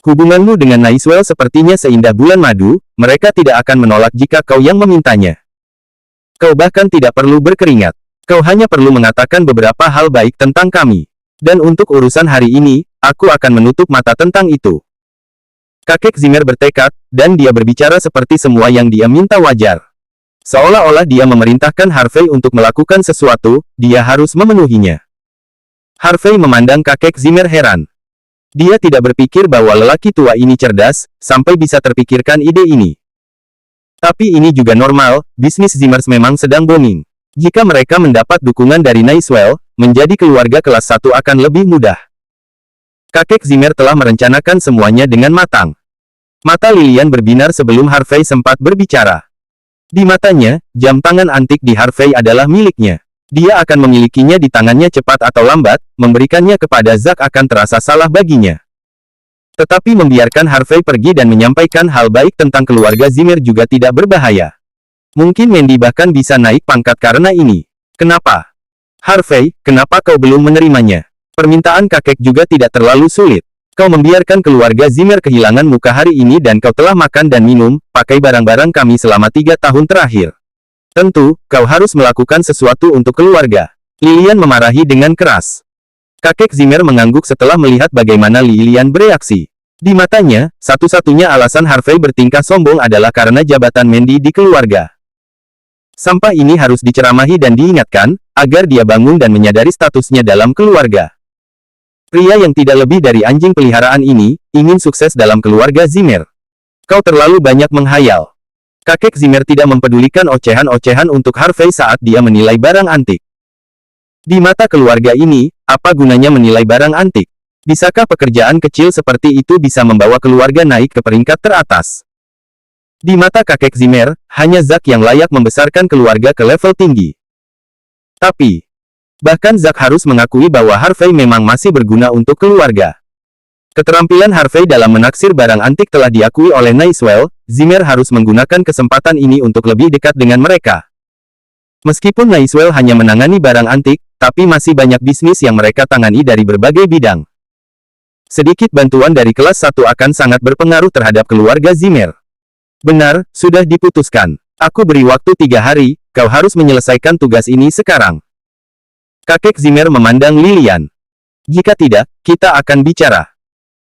Hubunganmu dengan Naiswell sepertinya seindah bulan madu, mereka tidak akan menolak jika kau yang memintanya. Kau bahkan tidak perlu berkeringat. Kau hanya perlu mengatakan beberapa hal baik tentang kami. Dan untuk urusan hari ini, aku akan menutup mata tentang itu. Kakek Zimmer bertekad, dan dia berbicara seperti semua yang dia minta wajar. Seolah-olah dia memerintahkan Harvey untuk melakukan sesuatu, dia harus memenuhinya. Harvey memandang kakek Zimmer heran. Dia tidak berpikir bahwa lelaki tua ini cerdas, sampai bisa terpikirkan ide ini. Tapi ini juga normal, bisnis Zimmers memang sedang booming. Jika mereka mendapat dukungan dari Naiswell, menjadi keluarga kelas 1 akan lebih mudah. Kakek Zimmer telah merencanakan semuanya dengan matang. Mata Lilian berbinar sebelum Harvey sempat berbicara. Di matanya, jam tangan antik di Harvey adalah miliknya. Dia akan memilikinya di tangannya cepat atau lambat, memberikannya kepada Zack akan terasa salah baginya. Tetapi membiarkan Harvey pergi dan menyampaikan hal baik tentang keluarga Zimmer juga tidak berbahaya. Mungkin Mandy bahkan bisa naik pangkat karena ini. Kenapa? Harvey, kenapa kau belum menerimanya? Permintaan kakek juga tidak terlalu sulit. Kau membiarkan keluarga Zimmer kehilangan muka hari ini dan kau telah makan dan minum, pakai barang-barang kami selama 3 tahun terakhir. Tentu, kau harus melakukan sesuatu untuk keluarga. Lilian memarahi dengan keras. Kakek Zimmer mengangguk setelah melihat bagaimana Lilian bereaksi. Di matanya, satu-satunya alasan Harvey bertingkah sombong adalah karena jabatan Mandy di keluarga. Sampah ini harus diceramahi dan diingatkan, agar dia bangun dan menyadari statusnya dalam keluarga. Pria yang tidak lebih dari anjing peliharaan ini, ingin sukses dalam keluarga Zimmer. Kau terlalu banyak menghayal. Kakek Zimmer tidak mempedulikan ocehan-ocehan untuk Harvey saat dia menilai barang antik. Di mata keluarga ini, apa gunanya menilai barang antik? Bisakah pekerjaan kecil seperti itu bisa membawa keluarga naik ke peringkat teratas? Di mata kakek Zimmer, hanya Zack yang layak membesarkan keluarga ke level tinggi. Tapi, bahkan Zack harus mengakui bahwa Harvey memang masih berguna untuk keluarga. Keterampilan Harvey dalam menaksir barang antik telah diakui oleh Naiswell. Zimmer harus menggunakan kesempatan ini untuk lebih dekat dengan mereka. Meskipun Naiswell hanya menangani barang antik, tapi masih banyak bisnis yang mereka tangani dari berbagai bidang. Sedikit bantuan dari kelas 1 akan sangat berpengaruh terhadap keluarga Zimmer. Benar, sudah diputuskan. Aku beri waktu 3 hari, kau harus menyelesaikan tugas ini sekarang. Kakek Zimmer memandang Lilian. Jika tidak, kita akan bicara.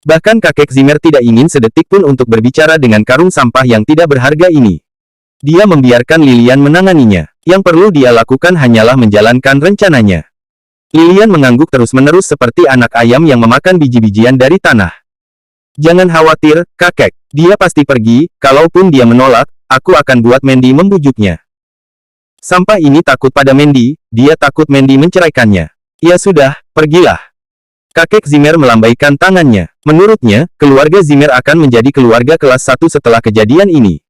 Bahkan kakek Zimmer tidak ingin sedetik pun untuk berbicara dengan karung sampah yang tidak berharga ini. Dia membiarkan Lilian menanganinya. Yang perlu dia lakukan hanyalah menjalankan rencananya. Lilian mengangguk terus-menerus seperti anak ayam yang memakan biji-bijian dari tanah. Jangan khawatir, kakek. Dia pasti pergi, kalaupun dia menolak, aku akan buat Mandy membujuknya. Sampah ini takut pada Mandy, dia takut Mandy menceraikannya. Ya sudah, pergilah. Kakek Zimmer melambaikan tangannya. Menurutnya, keluarga Zimmer akan menjadi keluarga kelas 1 setelah kejadian ini.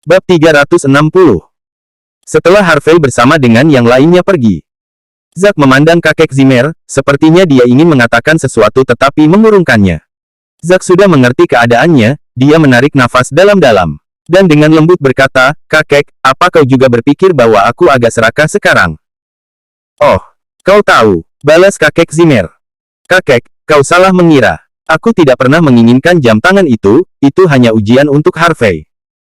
Bab 360. Setelah Harvey bersama dengan yang lainnya pergi, Zack memandang kakek Zimmer, sepertinya dia ingin mengatakan sesuatu tetapi mengurungkannya. Zack sudah mengerti keadaannya, dia menarik nafas dalam-dalam. Dan dengan lembut berkata, kakek, apa kau juga berpikir bahwa aku agak serakah sekarang? Oh, kau tahu, balas kakek Zimmer. Kakek, kau salah mengira. Aku tidak pernah menginginkan jam tangan itu hanya ujian untuk Harvey.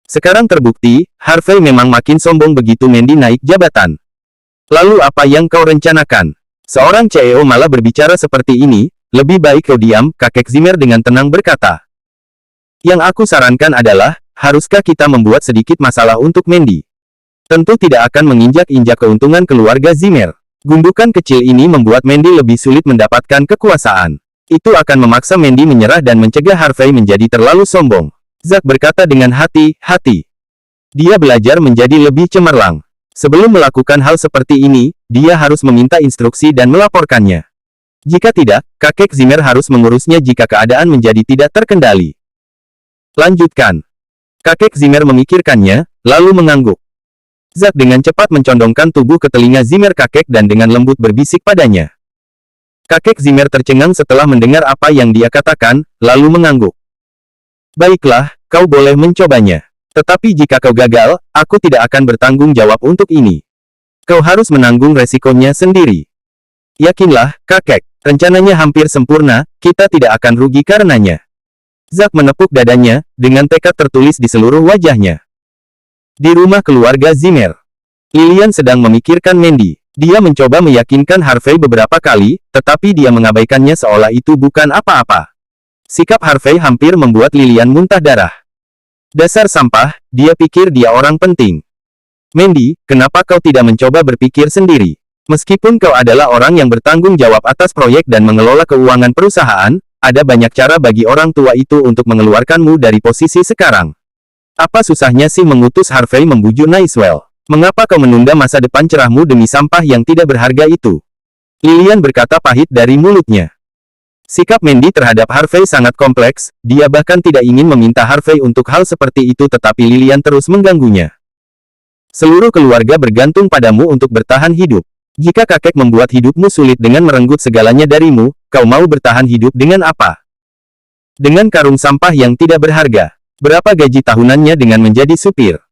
Sekarang terbukti, Harvey memang makin sombong begitu Mandy naik jabatan. Lalu apa yang kau rencanakan? Seorang CEO malah berbicara seperti ini, lebih baik kau diam, kakek Zimmer dengan tenang berkata. Yang aku sarankan adalah, haruskah kita membuat sedikit masalah untuk Mandy? Tentu tidak akan menginjak-injak keuntungan keluarga Zimmer. Gundukan kecil ini membuat Mandy lebih sulit mendapatkan kekuasaan. Itu akan memaksa Mandy menyerah dan mencegah Harvey menjadi terlalu sombong. Zack berkata dengan hati-hati. Dia belajar menjadi lebih cemerlang. Sebelum melakukan hal seperti ini, dia harus meminta instruksi dan melaporkannya. Jika tidak, kakek Zimmer harus mengurusnya jika keadaan menjadi tidak terkendali. Lanjutkan. Kakek Zimmer memikirkannya, lalu mengangguk. Zack dengan cepat mencondongkan tubuh ke telinga Zimmer kakek dan dengan lembut berbisik padanya. Kakek Zimmer tercengang setelah mendengar apa yang dia katakan, lalu mengangguk. Baiklah, kau boleh mencobanya. Tetapi jika kau gagal, aku tidak akan bertanggung jawab untuk ini. Kau harus menanggung resikonya sendiri. Yakinlah, kakek, rencananya hampir sempurna, kita tidak akan rugi karenanya. Zack menepuk dadanya, dengan tekad tertulis di seluruh wajahnya. Di rumah keluarga Zimmer, Lilian sedang memikirkan Mandy. Dia mencoba meyakinkan Harvey beberapa kali, tetapi dia mengabaikannya seolah itu bukan apa-apa. Sikap Harvey hampir membuat Lilian muntah darah. Dasar sampah, dia pikir dia orang penting. Mandy, kenapa kau tidak mencoba berpikir sendiri? Meskipun kau adalah orang yang bertanggung jawab atas proyek dan mengelola keuangan perusahaan, ada banyak cara bagi orang tua itu untuk mengeluarkanmu dari posisi sekarang. Apa susahnya sih mengutus Harvey membujuk Naiswell? Mengapa kau menunda masa depan cerahmu demi sampah yang tidak berharga itu? Lilian berkata pahit dari mulutnya. Sikap Mandy terhadap Harvey sangat kompleks, dia bahkan tidak ingin meminta Harvey untuk hal seperti itu tetapi Lilian terus mengganggunya. Seluruh keluarga bergantung padamu untuk bertahan hidup. Jika kakek membuat hidupmu sulit dengan merenggut segalanya darimu, kau mau bertahan hidup dengan apa? Dengan karung sampah yang tidak berharga. Berapa gaji tahunannya dengan menjadi supir?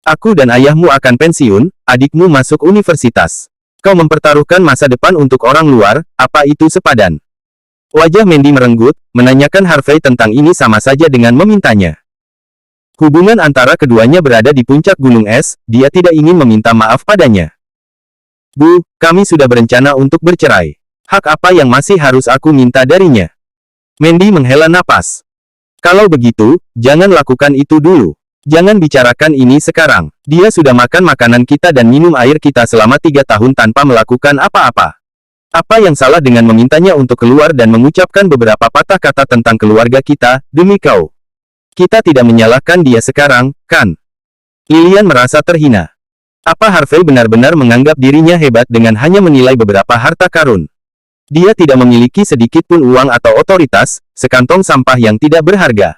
Aku dan ayahmu akan pensiun, adikmu masuk universitas. Kau mempertaruhkan masa depan untuk orang luar, apa itu sepadan? Wajah Mandy merenggut, menanyakan Harvey tentang ini sama saja dengan memintanya. Hubungan antara keduanya berada di puncak gunung es, dia tidak ingin meminta maaf padanya. Bu, kami sudah berencana untuk bercerai. Hak apa yang masih harus aku minta darinya? Mandy menghela napas. Kalau begitu, jangan lakukan itu dulu. Jangan bicarakan ini sekarang. Dia sudah makan makanan kita dan minum air kita selama 3 tahun tanpa melakukan apa-apa. Apa yang salah dengan memintanya untuk keluar dan mengucapkan beberapa patah kata tentang keluarga kita, demi kau? Kita tidak menyalahkan dia sekarang, kan? Lilian merasa terhina. Apa Harvey benar-benar menganggap dirinya hebat dengan hanya menilai beberapa harta karun? Dia tidak memiliki sedikit pun uang atau otoritas, sekantong sampah yang tidak berharga.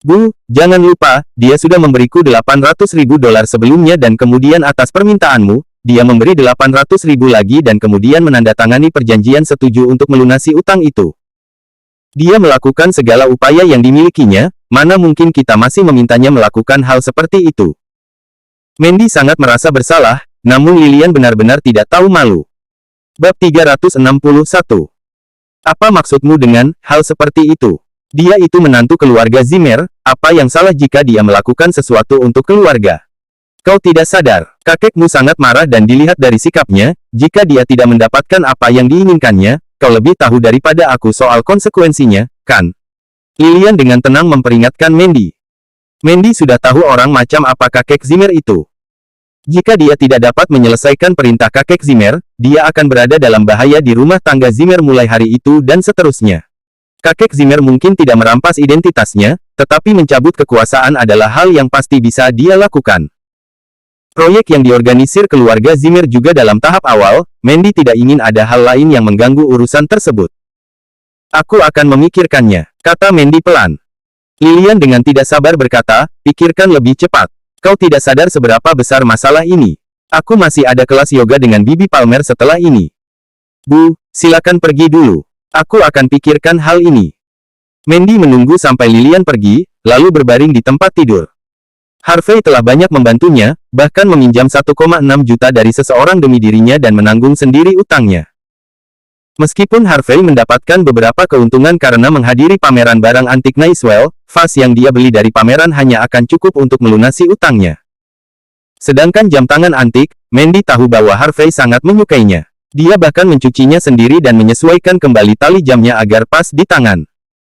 Bu, jangan lupa, dia sudah memberiku 800.000 dolar sebelumnya dan kemudian atas permintaanmu, dia memberi 800.000 lagi dan kemudian menandatangani perjanjian setuju untuk melunasi utang itu. Dia melakukan segala upaya yang dimilikinya, mana mungkin kita masih memintanya melakukan hal seperti itu. Mandy sangat merasa bersalah, namun Lilian benar-benar tidak tahu malu. Bab 361. Apa maksudmu dengan hal seperti itu? Dia itu menantu keluarga Zimmer, apa yang salah jika dia melakukan sesuatu untuk keluarga? Kau tidak sadar, kakekmu sangat marah dan dilihat dari sikapnya, jika dia tidak mendapatkan apa yang diinginkannya, kau lebih tahu daripada aku soal konsekuensinya, kan? Lilian dengan tenang memperingatkan Mandy. Mandy sudah tahu orang macam apa kakek Zimmer itu. Jika dia tidak dapat menyelesaikan perintah kakek Zimmer, dia akan berada dalam bahaya di rumah tangga Zimmer mulai hari itu dan seterusnya. Kakek Zimmer mungkin tidak merampas identitasnya, tetapi mencabut kekuasaan adalah hal yang pasti bisa dia lakukan. Proyek yang diorganisir keluarga Zimmer juga dalam tahap awal, Mandy tidak ingin ada hal lain yang mengganggu urusan tersebut. Aku akan memikirkannya, kata Mandy pelan. Lilian dengan tidak sabar berkata, pikirkan lebih cepat. Kau tidak sadar seberapa besar masalah ini. Aku masih ada kelas yoga dengan Bibi Palmer setelah ini. Bu, silakan pergi dulu. Aku akan pikirkan hal ini. Mandy menunggu sampai Lilian pergi, lalu berbaring di tempat tidur. Harvey telah banyak membantunya, bahkan meminjam 1,6 juta dari seseorang demi dirinya dan menanggung sendiri utangnya. Meskipun Harvey mendapatkan beberapa keuntungan karena menghadiri pameran barang antik Nicewell, vas yang dia beli dari pameran hanya akan cukup untuk melunasi utangnya. Sedangkan jam tangan antik, Mandy tahu bahwa Harvey sangat menyukainya. Dia bahkan mencucinya sendiri dan menyesuaikan kembali tali jamnya agar pas di tangan.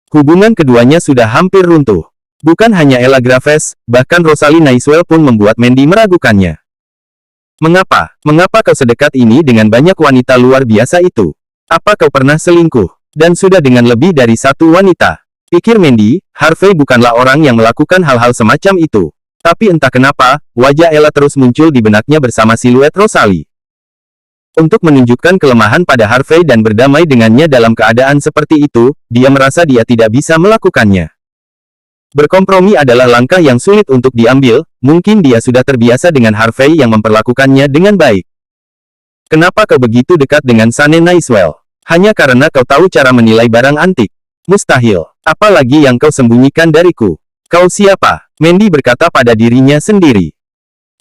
Hubungan keduanya sudah hampir runtuh. Bukan hanya Ella Graves, bahkan Rosalie Nicewell pun membuat Mandy meragukannya. Mengapa? Mengapa kau sedekat ini dengan banyak wanita luar biasa itu? Apa kau pernah selingkuh? Dan sudah dengan lebih dari satu wanita? Pikir Mandy, Harvey bukanlah orang yang melakukan hal-hal semacam itu. Tapi entah kenapa, wajah Ella terus muncul di benaknya bersama siluet Rosalie. Untuk menunjukkan kelemahan pada Harvey dan berdamai dengannya dalam keadaan seperti itu, dia merasa dia tidak bisa melakukannya. Berkompromi adalah langkah yang sulit untuk diambil, mungkin dia sudah terbiasa dengan Harvey yang memperlakukannya dengan baik. Kenapa kau begitu dekat dengan Sane Nicewell? Hanya karena kau tahu cara menilai barang antik? Mustahil. Apalagi yang kau sembunyikan dariku? Kau siapa? Mandy berkata pada dirinya sendiri.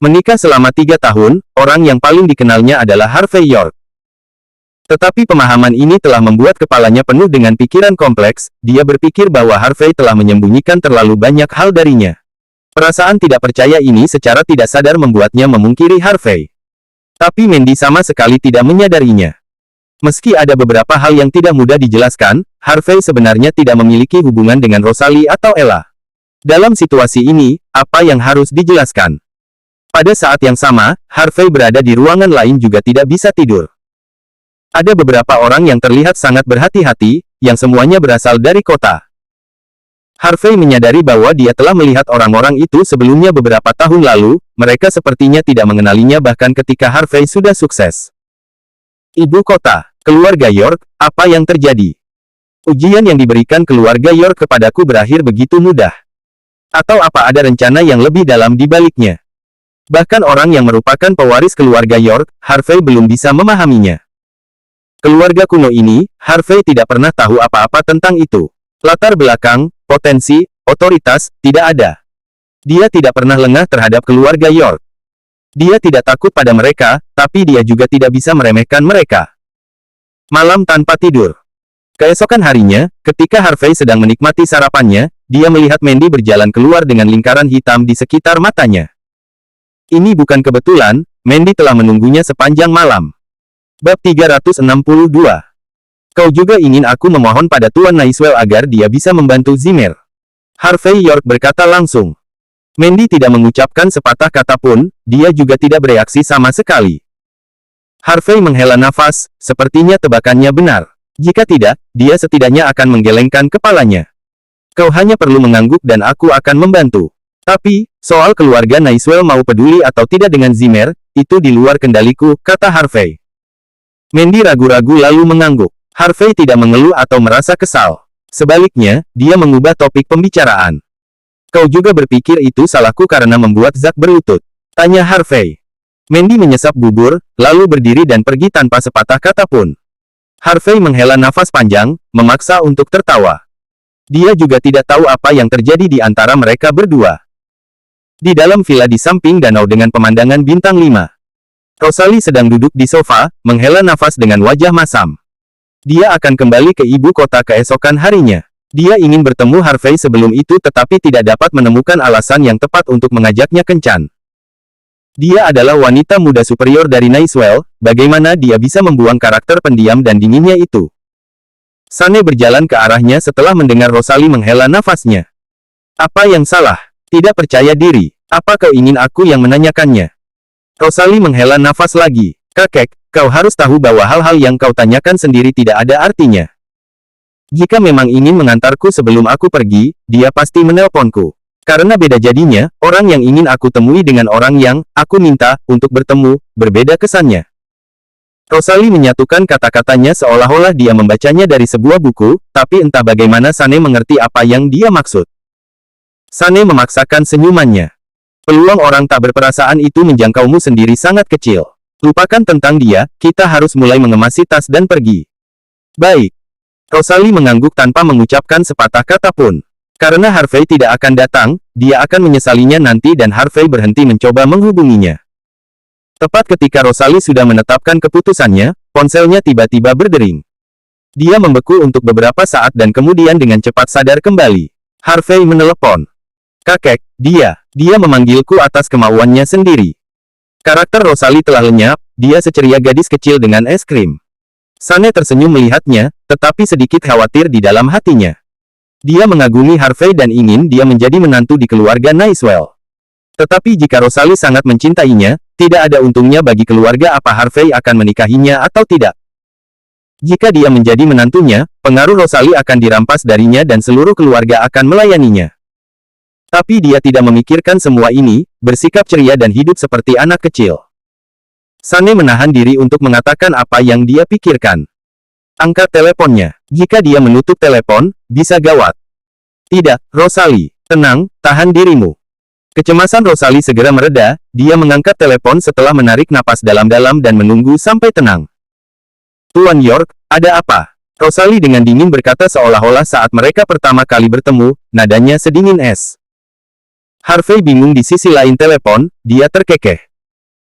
Menikah selama 3 tahun, orang yang paling dikenalnya adalah Harvey York. Tetapi pemahaman ini telah membuat kepalanya penuh dengan pikiran kompleks, dia berpikir bahwa Harvey telah menyembunyikan terlalu banyak hal darinya. Perasaan tidak percaya ini secara tidak sadar membuatnya memungkiri Harvey. Tapi Mandy sama sekali tidak menyadarinya. Meski ada beberapa hal yang tidak mudah dijelaskan, Harvey sebenarnya tidak memiliki hubungan dengan Rosalie atau Ella. Dalam situasi ini, apa yang harus dijelaskan? Pada saat yang sama, Harvey berada di ruangan lain juga tidak bisa tidur. Ada beberapa orang yang terlihat sangat berhati-hati, yang semuanya berasal dari kota. Harvey menyadari bahwa dia telah melihat orang-orang itu sebelumnya beberapa tahun lalu, mereka sepertinya tidak mengenalinya bahkan ketika Harvey sudah sukses. Ibu kota, keluarga York, apa yang terjadi? Ujian yang diberikan keluarga York kepadaku berakhir begitu mudah. Atau apa ada rencana yang lebih dalam di baliknya? Bahkan orang yang merupakan pewaris keluarga York, Harvey belum bisa memahaminya. Keluarga kuno ini, Harvey tidak pernah tahu apa-apa tentang itu. Latar belakang, potensi, otoritas, tidak ada. Dia tidak pernah lengah terhadap keluarga York. Dia tidak takut pada mereka, tapi dia juga tidak bisa meremehkan mereka. Malam tanpa tidur. Keesokan harinya, ketika Harvey sedang menikmati sarapannya, dia melihat Mandy berjalan keluar dengan lingkaran hitam di sekitar matanya. Ini bukan kebetulan, Mandy telah menunggunya sepanjang malam. Bab 362. Kau juga ingin aku memohon pada Tuan Nicewell agar dia bisa membantu Zimmer. Harvey York berkata langsung. Mandy tidak mengucapkan sepatah kata pun, dia juga tidak bereaksi sama sekali. Harvey menghela nafas, sepertinya tebakannya benar. Jika tidak, dia setidaknya akan menggelengkan kepalanya. Kau hanya perlu mengangguk dan aku akan membantu. Tapi, soal keluarga Naiswell mau peduli atau tidak dengan Zimmer, itu di luar kendaliku, kata Harvey. Mandy ragu-ragu lalu mengangguk. Harvey tidak mengeluh atau merasa kesal. Sebaliknya, dia mengubah topik pembicaraan. Kau juga berpikir itu salahku karena membuat Zack berlutut? Tanya Harvey. Mandy menyesap bubur, lalu berdiri dan pergi tanpa sepatah kata pun. Harvey menghela nafas panjang, memaksa untuk tertawa. Dia juga tidak tahu apa yang terjadi di antara mereka berdua. Di dalam villa di samping danau dengan pemandangan bintang 5. Rosalie sedang duduk di sofa, menghela nafas dengan wajah masam. Dia akan kembali ke ibu kota keesokan harinya. Dia ingin bertemu Harvey sebelum itu tetapi tidak dapat menemukan alasan yang tepat untuk mengajaknya kencan. Dia adalah wanita muda superior dari Naiswell, bagaimana dia bisa membuang karakter pendiam dan dinginnya itu? Sane berjalan ke arahnya setelah mendengar Rosalie menghela nafasnya. Apa yang salah? Tidak percaya diri. Apa kau ingin aku yang menanyakannya? Rosalie menghela nafas lagi. Kakek, kau harus tahu bahwa hal-hal yang kau tanyakan sendiri tidak ada artinya. Jika memang ingin mengantarku sebelum aku pergi, dia pasti menelponku. Karena beda jadinya, orang yang ingin aku temui dengan orang yang aku minta untuk bertemu, berbeda kesannya. Rosalie menyatukan kata-katanya seolah-olah dia membacanya dari sebuah buku, tapi entah bagaimana Sane mengerti apa yang dia maksud. Sane memaksakan senyumannya. Peluang orang tak berperasaan itu menjangkaumu sendiri sangat kecil. Lupakan tentang dia, kita harus mulai mengemasi tas dan pergi. Baik. Rosalie mengangguk tanpa mengucapkan sepatah kata pun. Karena Harvey tidak akan datang, dia akan menyesalinya nanti dan Harvey berhenti mencoba menghubunginya. Tepat ketika Rosalie sudah menetapkan keputusannya, ponselnya tiba-tiba berdering. Dia membeku untuk beberapa saat dan kemudian dengan cepat sadar kembali. Harvey menelepon. Kakek, dia memanggilku atas kemauannya sendiri. Karakter Rosalie telah lenyap, dia seceria gadis kecil dengan es krim. Sane tersenyum melihatnya, tetapi sedikit khawatir di dalam hatinya. Dia mengagumi Harvey dan ingin dia menjadi menantu di keluarga Naiswell. Tetapi jika Rosalie sangat mencintainya, tidak ada untungnya bagi keluarga apa Harvey akan menikahinya atau tidak. Jika dia menjadi menantunya, pengaruh Rosalie akan dirampas darinya dan seluruh keluarga akan melayaninya. Tapi dia tidak memikirkan semua ini, bersikap ceria dan hidup seperti anak kecil. Sane menahan diri untuk mengatakan apa yang dia pikirkan. Angkat teleponnya. Jika dia menutup telepon, bisa gawat. Tidak, Rosalie. Tenang, tahan dirimu. Kecemasan Rosalie segera mereda, dia mengangkat telepon setelah menarik napas dalam-dalam dan menunggu sampai tenang. Tuan York, ada apa? Rosalie dengan dingin berkata seolah-olah saat mereka pertama kali bertemu, nadanya sedingin es. Harvey bingung di sisi lain telepon, dia terkekeh.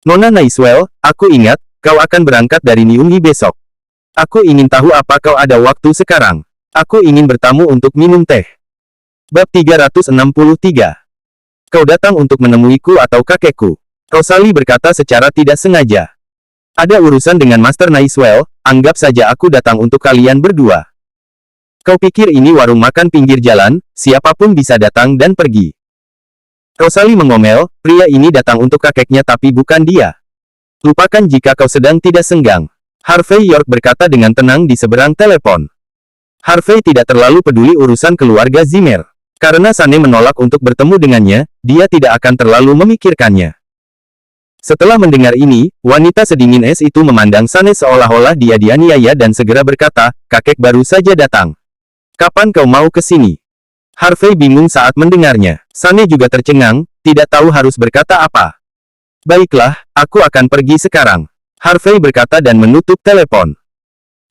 Nona Naiswell, aku ingat, kau akan berangkat dari Niunghi besok. Aku ingin tahu apa kau ada waktu sekarang. Aku ingin bertamu untuk minum teh. Bab 363. Kau datang untuk menemuiku atau kakekku? Rosalie berkata secara tidak sengaja. Ada urusan dengan Master Naiswell, anggap saja aku datang untuk kalian berdua. Kau pikir ini warung makan pinggir jalan, siapapun bisa datang dan pergi. Rosalie mengomel, pria ini datang untuk kakeknya tapi bukan dia. Lupakan jika kau sedang tidak senggang. Harvey York berkata dengan tenang di seberang telepon. Harvey tidak terlalu peduli urusan keluarga Zimmer. Karena Sane menolak untuk bertemu dengannya, dia tidak akan terlalu memikirkannya. Setelah mendengar ini, wanita sedingin es itu memandang Sane seolah-olah dia dianiaya dan segera berkata, kakek baru saja datang. Kapan kau mau ke sini? Harvey bingung saat mendengarnya. Sane juga tercengang, tidak tahu harus berkata apa. Baiklah, aku akan pergi sekarang. Harvey berkata dan menutup telepon.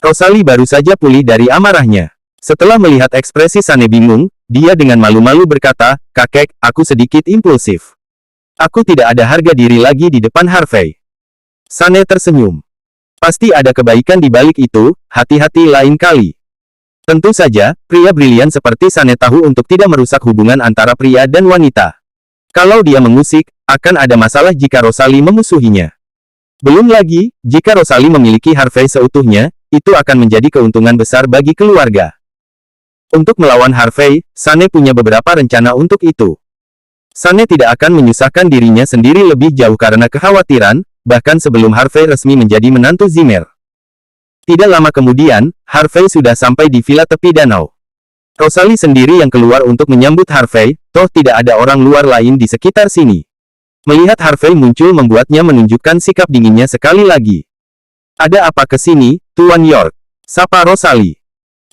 Rosalie baru saja pulih dari amarahnya. Setelah melihat ekspresi Sane bingung, dia dengan malu-malu berkata, kakek, aku sedikit impulsif. Aku tidak ada harga diri lagi di depan Harvey. Sane tersenyum. Pasti ada kebaikan di balik itu, hati-hati lain kali. Tentu saja, pria brilian seperti Sane tahu untuk tidak merusak hubungan antara pria dan wanita. Kalau dia mengusik, akan ada masalah jika Rosalie memusuhinya. Belum lagi, jika Rosalie memiliki Harvey seutuhnya, itu akan menjadi keuntungan besar bagi keluarga. Untuk melawan Harvey, Sane punya beberapa rencana untuk itu. Sane tidak akan menyusahkan dirinya sendiri lebih jauh karena kekhawatiran, bahkan sebelum Harvey resmi menjadi menantu Zimmer. Tidak lama kemudian, Harvey sudah sampai di villa tepi danau. Rosalie sendiri yang keluar untuk menyambut Harvey, toh tidak ada orang luar lain di sekitar sini. Melihat Harvey muncul membuatnya menunjukkan sikap dinginnya sekali lagi. "Ada apa ke sini, Tuan York?" sapa Rosalie.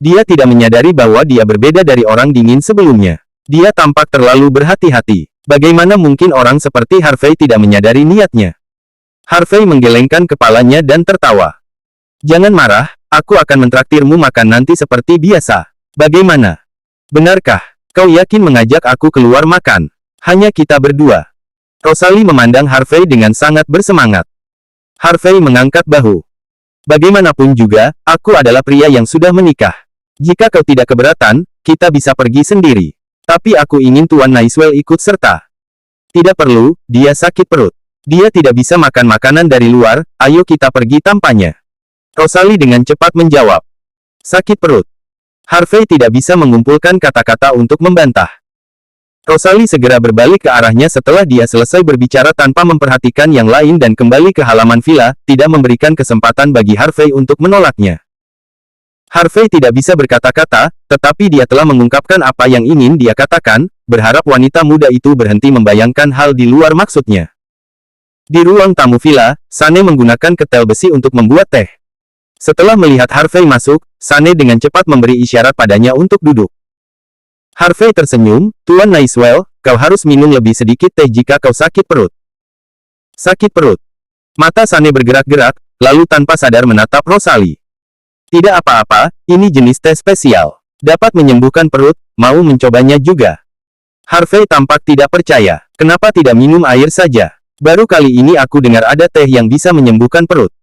Dia tidak menyadari bahwa dia berbeda dari orang dingin sebelumnya. Dia tampak terlalu berhati-hati. Bagaimana mungkin orang seperti Harvey tidak menyadari niatnya? Harvey menggelengkan kepalanya dan tertawa. "Jangan marah, aku akan mentraktirmu makan nanti seperti biasa. Bagaimana? Benarkah kau yakin mengajak aku keluar makan? Hanya kita berdua?" Rosalie memandang Harvey dengan sangat bersemangat. Harvey mengangkat bahu. "Bagaimanapun juga, aku adalah pria yang sudah menikah. Jika kau tidak keberatan, kita bisa pergi sendiri. Tapi aku ingin Tuan Naiswell ikut serta." "Tidak perlu, dia sakit perut. Dia tidak bisa makan makanan dari luar, ayo kita pergi tanpanya." Rosalie dengan cepat menjawab. "Sakit perut." Harvey tidak bisa mengumpulkan kata-kata untuk membantah. Rosalie segera berbalik ke arahnya setelah dia selesai berbicara tanpa memperhatikan yang lain dan kembali ke halaman villa, tidak memberikan kesempatan bagi Harvey untuk menolaknya. Harvey tidak bisa berkata-kata, tetapi dia telah mengungkapkan apa yang ingin dia katakan, berharap wanita muda itu berhenti membayangkan hal di luar maksudnya. Di ruang tamu villa, Sane menggunakan ketel besi untuk membuat teh. Setelah melihat Harvey masuk, Sane dengan cepat memberi isyarat padanya untuk duduk. Harvey tersenyum, "Tuan Naiswell, kau harus minum lebih sedikit teh jika kau sakit perut." "Sakit perut?" Mata Sane bergerak-gerak, lalu tanpa sadar menatap Rosalie. "Tidak apa-apa, ini jenis teh spesial. Dapat menyembuhkan perut, mau mencobanya juga?" Harvey tampak tidak percaya. "Kenapa tidak minum air saja? Baru kali ini aku dengar ada teh yang bisa menyembuhkan perut."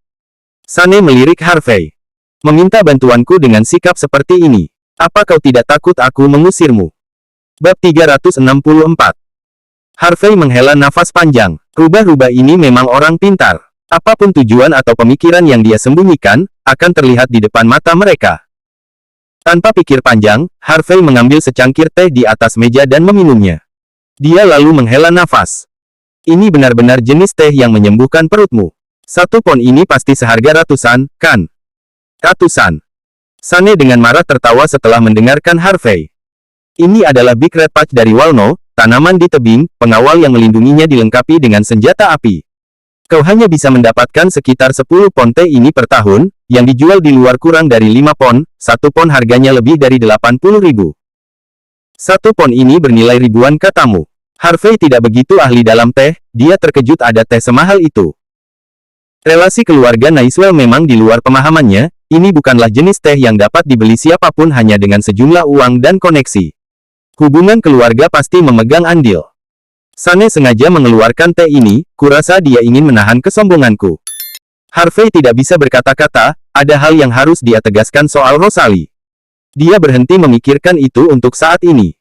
Sane melirik Harvey. "Meminta bantuanku dengan sikap seperti ini. Apa kau tidak takut aku mengusirmu?" Bab 364. Harvey menghela nafas panjang. Rubah-rubah ini memang orang pintar. Apapun tujuan atau pemikiran yang dia sembunyikan, akan terlihat di depan mata mereka. Tanpa pikir panjang, Harvey mengambil secangkir teh di atas meja dan meminumnya. Dia lalu menghela nafas. "Ini benar-benar jenis teh yang menyembuhkan perutmu. 1 pon ini pasti seharga ratusan, kan?" "Ratusan?" Sane dengan marah tertawa setelah mendengarkan Harvey. "Ini adalah Big Red Patch dari Walno, tanaman di tebing, pengawal yang melindunginya dilengkapi dengan senjata api. Kau hanya bisa mendapatkan sekitar 10 pon teh ini per tahun, yang dijual di luar kurang dari 5 pon, 1 pon harganya lebih dari 80.000. 1 pon ini bernilai ribuan," katamu. Harvey tidak begitu ahli dalam teh, dia terkejut ada teh semahal itu. Relasi keluarga Naiswell memang di luar pemahamannya, ini bukanlah jenis teh yang dapat dibeli siapapun hanya dengan sejumlah uang dan koneksi. Hubungan keluarga pasti memegang andil. Sane sengaja mengeluarkan teh ini, kurasa dia ingin menahan kesombonganku. Harvey tidak bisa berkata-kata, ada hal yang harus dia tegaskan soal Rosalie. Dia berhenti memikirkan itu untuk saat ini.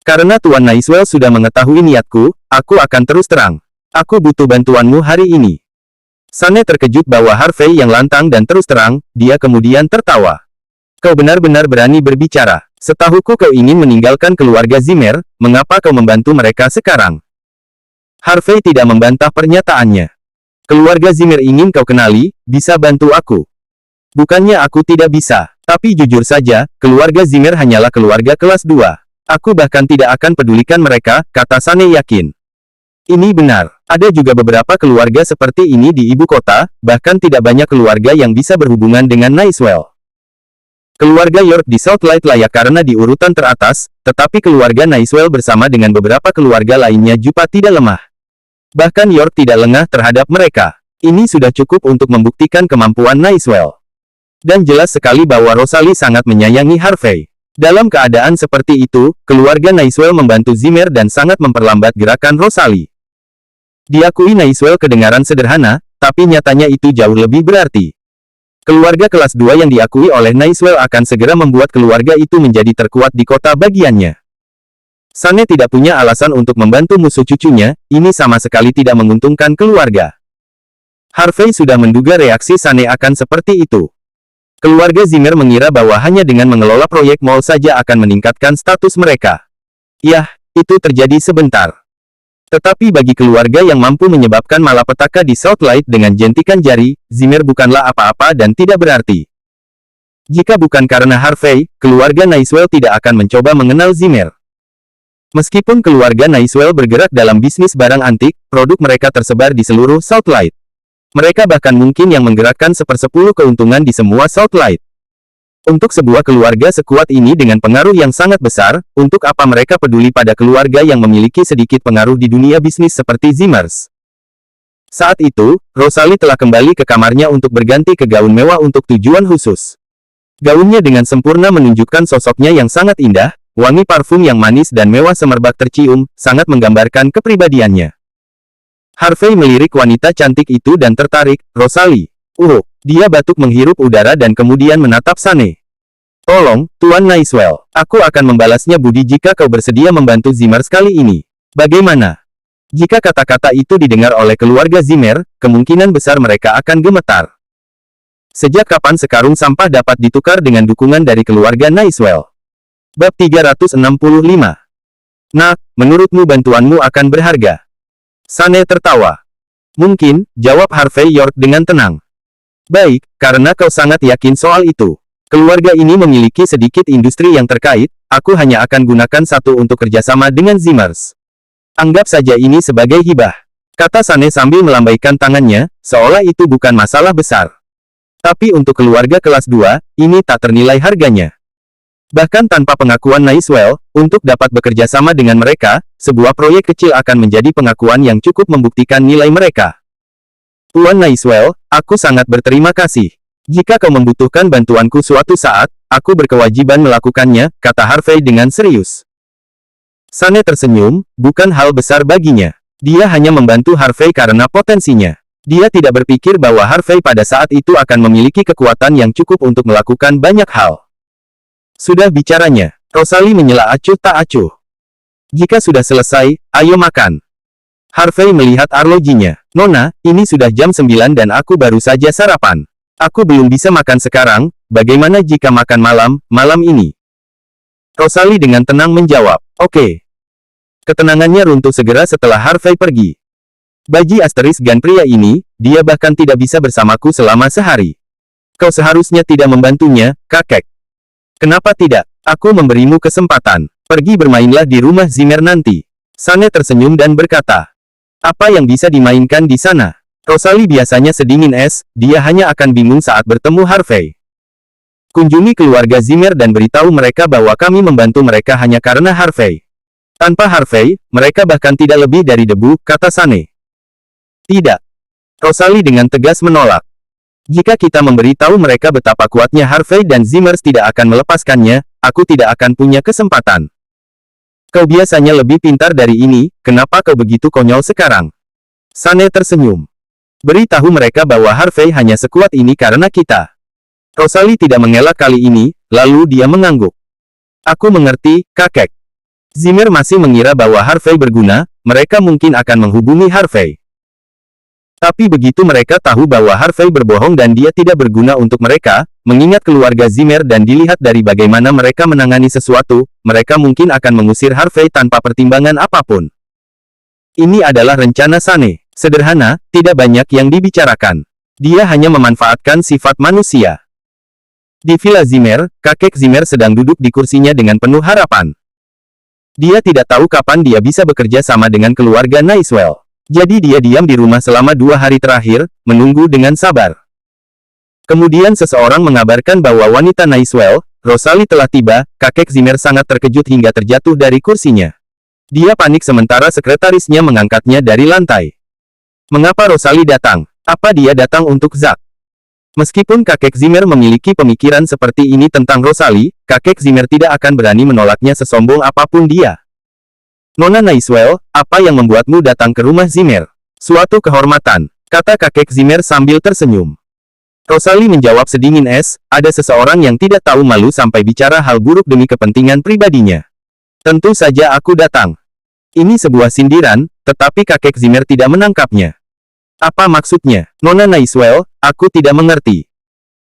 Karena Tuan Naiswell sudah mengetahui niatku, aku akan terus terang. Aku butuh bantuanmu hari ini. Sane terkejut bahwa Harvey yang lantang dan terus terang, dia kemudian tertawa. Kau benar-benar berani berbicara. Setahuku kau ingin meninggalkan keluarga Zimmer, mengapa kau membantu mereka sekarang? Harvey tidak membantah pernyataannya. Keluarga Zimmer ingin kau kenali, bisa bantu aku. Bukannya aku tidak bisa, tapi jujur saja, keluarga Zimmer hanyalah keluarga kelas 2. Aku bahkan tidak akan pedulikan mereka, kata Sane yakin. Ini benar, ada juga beberapa keluarga seperti ini di ibu kota, bahkan tidak banyak keluarga yang bisa berhubungan dengan Naiswell. Keluarga York di Southlight layak karena di urutan teratas, tetapi keluarga Naiswell bersama dengan beberapa keluarga lainnya juga tidak lemah. Bahkan York tidak lengah terhadap mereka. Ini sudah cukup untuk membuktikan kemampuan Naiswell. Dan jelas sekali bahwa Rosalie sangat menyayangi Harvey. Dalam keadaan seperti itu, keluarga Naiswell membantu Zimmer dan sangat memperlambat gerakan Rosalie. Diakui Naiswell kedengaran sederhana, tapi nyatanya itu jauh lebih berarti. Keluarga kelas 2 yang diakui oleh Naiswell akan segera membuat keluarga itu menjadi terkuat di kota bagiannya. Sane tidak punya alasan untuk membantu musuh cucunya, ini sama sekali tidak menguntungkan keluarga. Harvey sudah menduga reaksi Sane akan seperti itu. Keluarga Zimmer mengira bahwa hanya dengan mengelola proyek mall saja akan meningkatkan status mereka. Yah, itu terjadi sebentar. Tetapi bagi keluarga yang mampu menyebabkan malapetaka di Southlight dengan jentikan jari, Zimmer bukanlah apa-apa dan tidak berarti. Jika bukan karena Harvey, keluarga Naiswell tidak akan mencoba mengenal Zimmer. Meskipun keluarga Naiswell bergerak dalam bisnis barang antik, produk mereka tersebar di seluruh Southlight. Mereka bahkan mungkin yang menggerakkan 1/10 keuntungan di semua Southlight. Untuk sebuah keluarga sekuat ini dengan pengaruh yang sangat besar, untuk apa mereka peduli pada keluarga yang memiliki sedikit pengaruh di dunia bisnis seperti Zimmers? Saat itu, Rosalie telah kembali ke kamarnya untuk berganti ke gaun mewah untuk tujuan khusus. Gaunnya dengan sempurna menunjukkan sosoknya yang sangat indah, wangi parfum yang manis dan mewah semerbak tercium, sangat menggambarkan kepribadiannya. Harvey melirik wanita cantik itu dan tertarik. Rosalie. Dia batuk menghirup udara dan kemudian menatap Sane. Tolong, Tuan Naiswell. Aku akan membalasnya budi jika kau bersedia membantu Zimmer kali ini. Bagaimana? Jika kata-kata itu didengar oleh keluarga Zimmer, kemungkinan besar mereka akan gemetar. Sejak kapan sekarung sampah dapat ditukar dengan dukungan dari keluarga Naiswell? Bab 365. Nah, menurutmu bantuanmu akan berharga? Sane tertawa. Mungkin, jawab Harvey York dengan tenang. Baik, karena kau sangat yakin soal itu. Keluarga ini memiliki sedikit industri yang terkait, aku hanya akan gunakan satu untuk kerjasama dengan Zimmers. Anggap saja ini sebagai hibah, kata Sane sambil melambaikan tangannya, seolah itu bukan masalah besar. Tapi untuk keluarga kelas 2, ini tak ternilai harganya. Bahkan tanpa pengakuan Naiswell, untuk dapat bekerja sama dengan mereka, sebuah proyek kecil akan menjadi pengakuan yang cukup membuktikan nilai mereka. Tuan Naiswell, aku sangat berterima kasih. Jika kau membutuhkan bantuanku suatu saat, aku berkewajiban melakukannya, kata Harvey dengan serius. Sane tersenyum, bukan hal besar baginya. Dia hanya membantu Harvey karena potensinya. Dia tidak berpikir bahwa Harvey pada saat itu akan memiliki kekuatan yang cukup untuk melakukan banyak hal. Sudah bicaranya, Rosalie menyela acuh tak acuh. Jika sudah selesai, ayo makan. Harvey melihat arlojinya. Nona, ini sudah jam 9 dan aku baru saja sarapan. Aku belum bisa makan sekarang, bagaimana jika makan malam ini? Rosalie dengan tenang menjawab, oke. Ketenangannya runtuh segera setelah Harvey pergi. Baji asteris Gan pria ini, dia bahkan tidak bisa bersamaku selama sehari. Kau seharusnya tidak membantunya, kakek. Kenapa tidak? Aku memberimu kesempatan. Pergi bermainlah di rumah Zimmer nanti. Sane tersenyum dan berkata, apa yang bisa dimainkan di sana? Rosalie biasanya sedingin es, dia hanya akan bingung saat bertemu Harvey. Kunjungi keluarga Zimmer dan beritahu mereka bahwa kami membantu mereka hanya karena Harvey. Tanpa Harvey, mereka bahkan tidak lebih dari debu, kata Sane. Tidak. Rosalie dengan tegas menolak. Jika kita memberitahu mereka betapa kuatnya Harvey dan Zimmer tidak akan melepaskannya, aku tidak akan punya kesempatan. Kau biasanya lebih pintar dari ini, kenapa kau begitu konyol sekarang? Sane tersenyum. Beritahu mereka bahwa Harvey hanya sekuat ini karena kita. Rosalie tidak mengelak kali ini, lalu dia mengangguk. Aku mengerti, kakek. Zimmer masih mengira bahwa Harvey berguna, mereka mungkin akan menghubungi Harvey. Tapi begitu mereka tahu bahwa Harvey berbohong dan dia tidak berguna untuk mereka, mengingat keluarga Zimmer dan dilihat dari bagaimana mereka menangani sesuatu, mereka mungkin akan mengusir Harvey tanpa pertimbangan apapun. Ini adalah rencana Sane. Sederhana, tidak banyak yang dibicarakan. Dia hanya memanfaatkan sifat manusia. Di Villa Zimmer, kakek Zimmer sedang duduk di kursinya dengan penuh harapan. Dia tidak tahu kapan dia bisa bekerja sama dengan keluarga Naiswell. Jadi dia diam di rumah selama 2 hari terakhir, menunggu dengan sabar. Kemudian seseorang mengabarkan bahwa wanita Naiswell, Rosalie telah tiba. Kakek Zimmer sangat terkejut hingga terjatuh dari kursinya. Dia panik sementara sekretarisnya mengangkatnya dari lantai. Mengapa Rosalie datang? Apa dia datang untuk Zack? Meskipun kakek Zimmer memiliki pemikiran seperti ini tentang Rosalie, kakek Zimmer tidak akan berani menolaknya sesombong apapun dia. Nona Naiswell, apa yang membuatmu datang ke rumah Zimmer? Suatu kehormatan, kata kakek Zimmer sambil tersenyum. Rosalie menjawab sedingin es, ada seseorang yang tidak tahu malu sampai bicara hal buruk demi kepentingan pribadinya. Tentu saja aku datang. Ini sebuah sindiran, tetapi kakek Zimmer tidak menangkapnya. Apa maksudnya, Nona Naiswell? Aku tidak mengerti.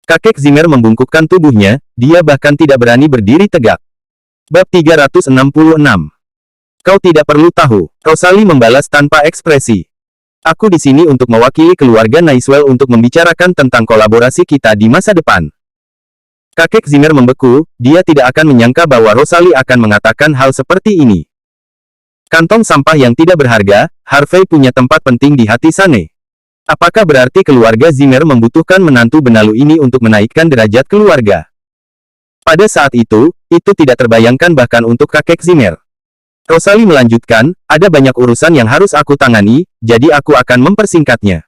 Kakek Zimmer membungkukkan tubuhnya, dia bahkan tidak berani berdiri tegak. Bab 366. Kau tidak perlu tahu, Rosalie membalas tanpa ekspresi. Aku di sini untuk mewakili keluarga Naiswell untuk membicarakan tentang kolaborasi kita di masa depan. Kakek Zimmer membeku, dia tidak akan menyangka bahwa Rosalie akan mengatakan hal seperti ini. Kantong sampah yang tidak berharga, Harvey punya tempat penting di hati Sane. Apakah berarti keluarga Zimmer membutuhkan menantu benalu ini untuk menaikkan derajat keluarga? Pada saat itu tidak terbayangkan bahkan untuk kakek Zimmer. Rosalie melanjutkan, ada banyak urusan yang harus aku tangani, jadi aku akan mempersingkatnya.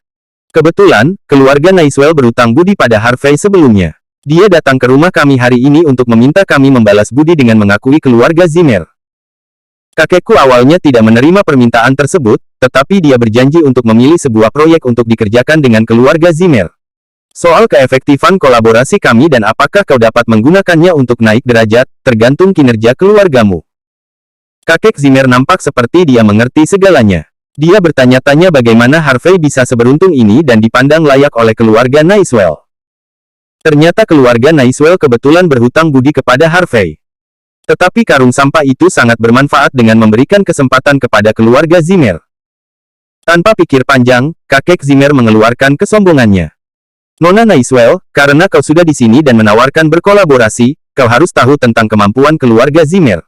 Kebetulan, keluarga Naiswell berutang budi pada Harvey sebelumnya. Dia datang ke rumah kami hari ini untuk meminta kami membalas budi dengan mengakui keluarga Zimmer. Kakekku awalnya tidak menerima permintaan tersebut, tetapi dia berjanji untuk memilih sebuah proyek untuk dikerjakan dengan keluarga Zimmer. Soal keefektifan kolaborasi kami dan apakah kau dapat menggunakannya untuk naik derajat, tergantung kinerja keluargamu. Kakek Zimmer nampak seperti dia mengerti segalanya. Dia bertanya-tanya bagaimana Harvey bisa seberuntung ini dan dipandang layak oleh keluarga Naiswell. Ternyata keluarga Naiswell kebetulan berhutang budi kepada Harvey. Tetapi karung sampah itu sangat bermanfaat dengan memberikan kesempatan kepada keluarga Zimmer. Tanpa pikir panjang, kakek Zimmer mengeluarkan kesombongannya. Nona Naiswell, karena kau sudah di sini dan menawarkan berkolaborasi, kau harus tahu tentang kemampuan keluarga Zimmer.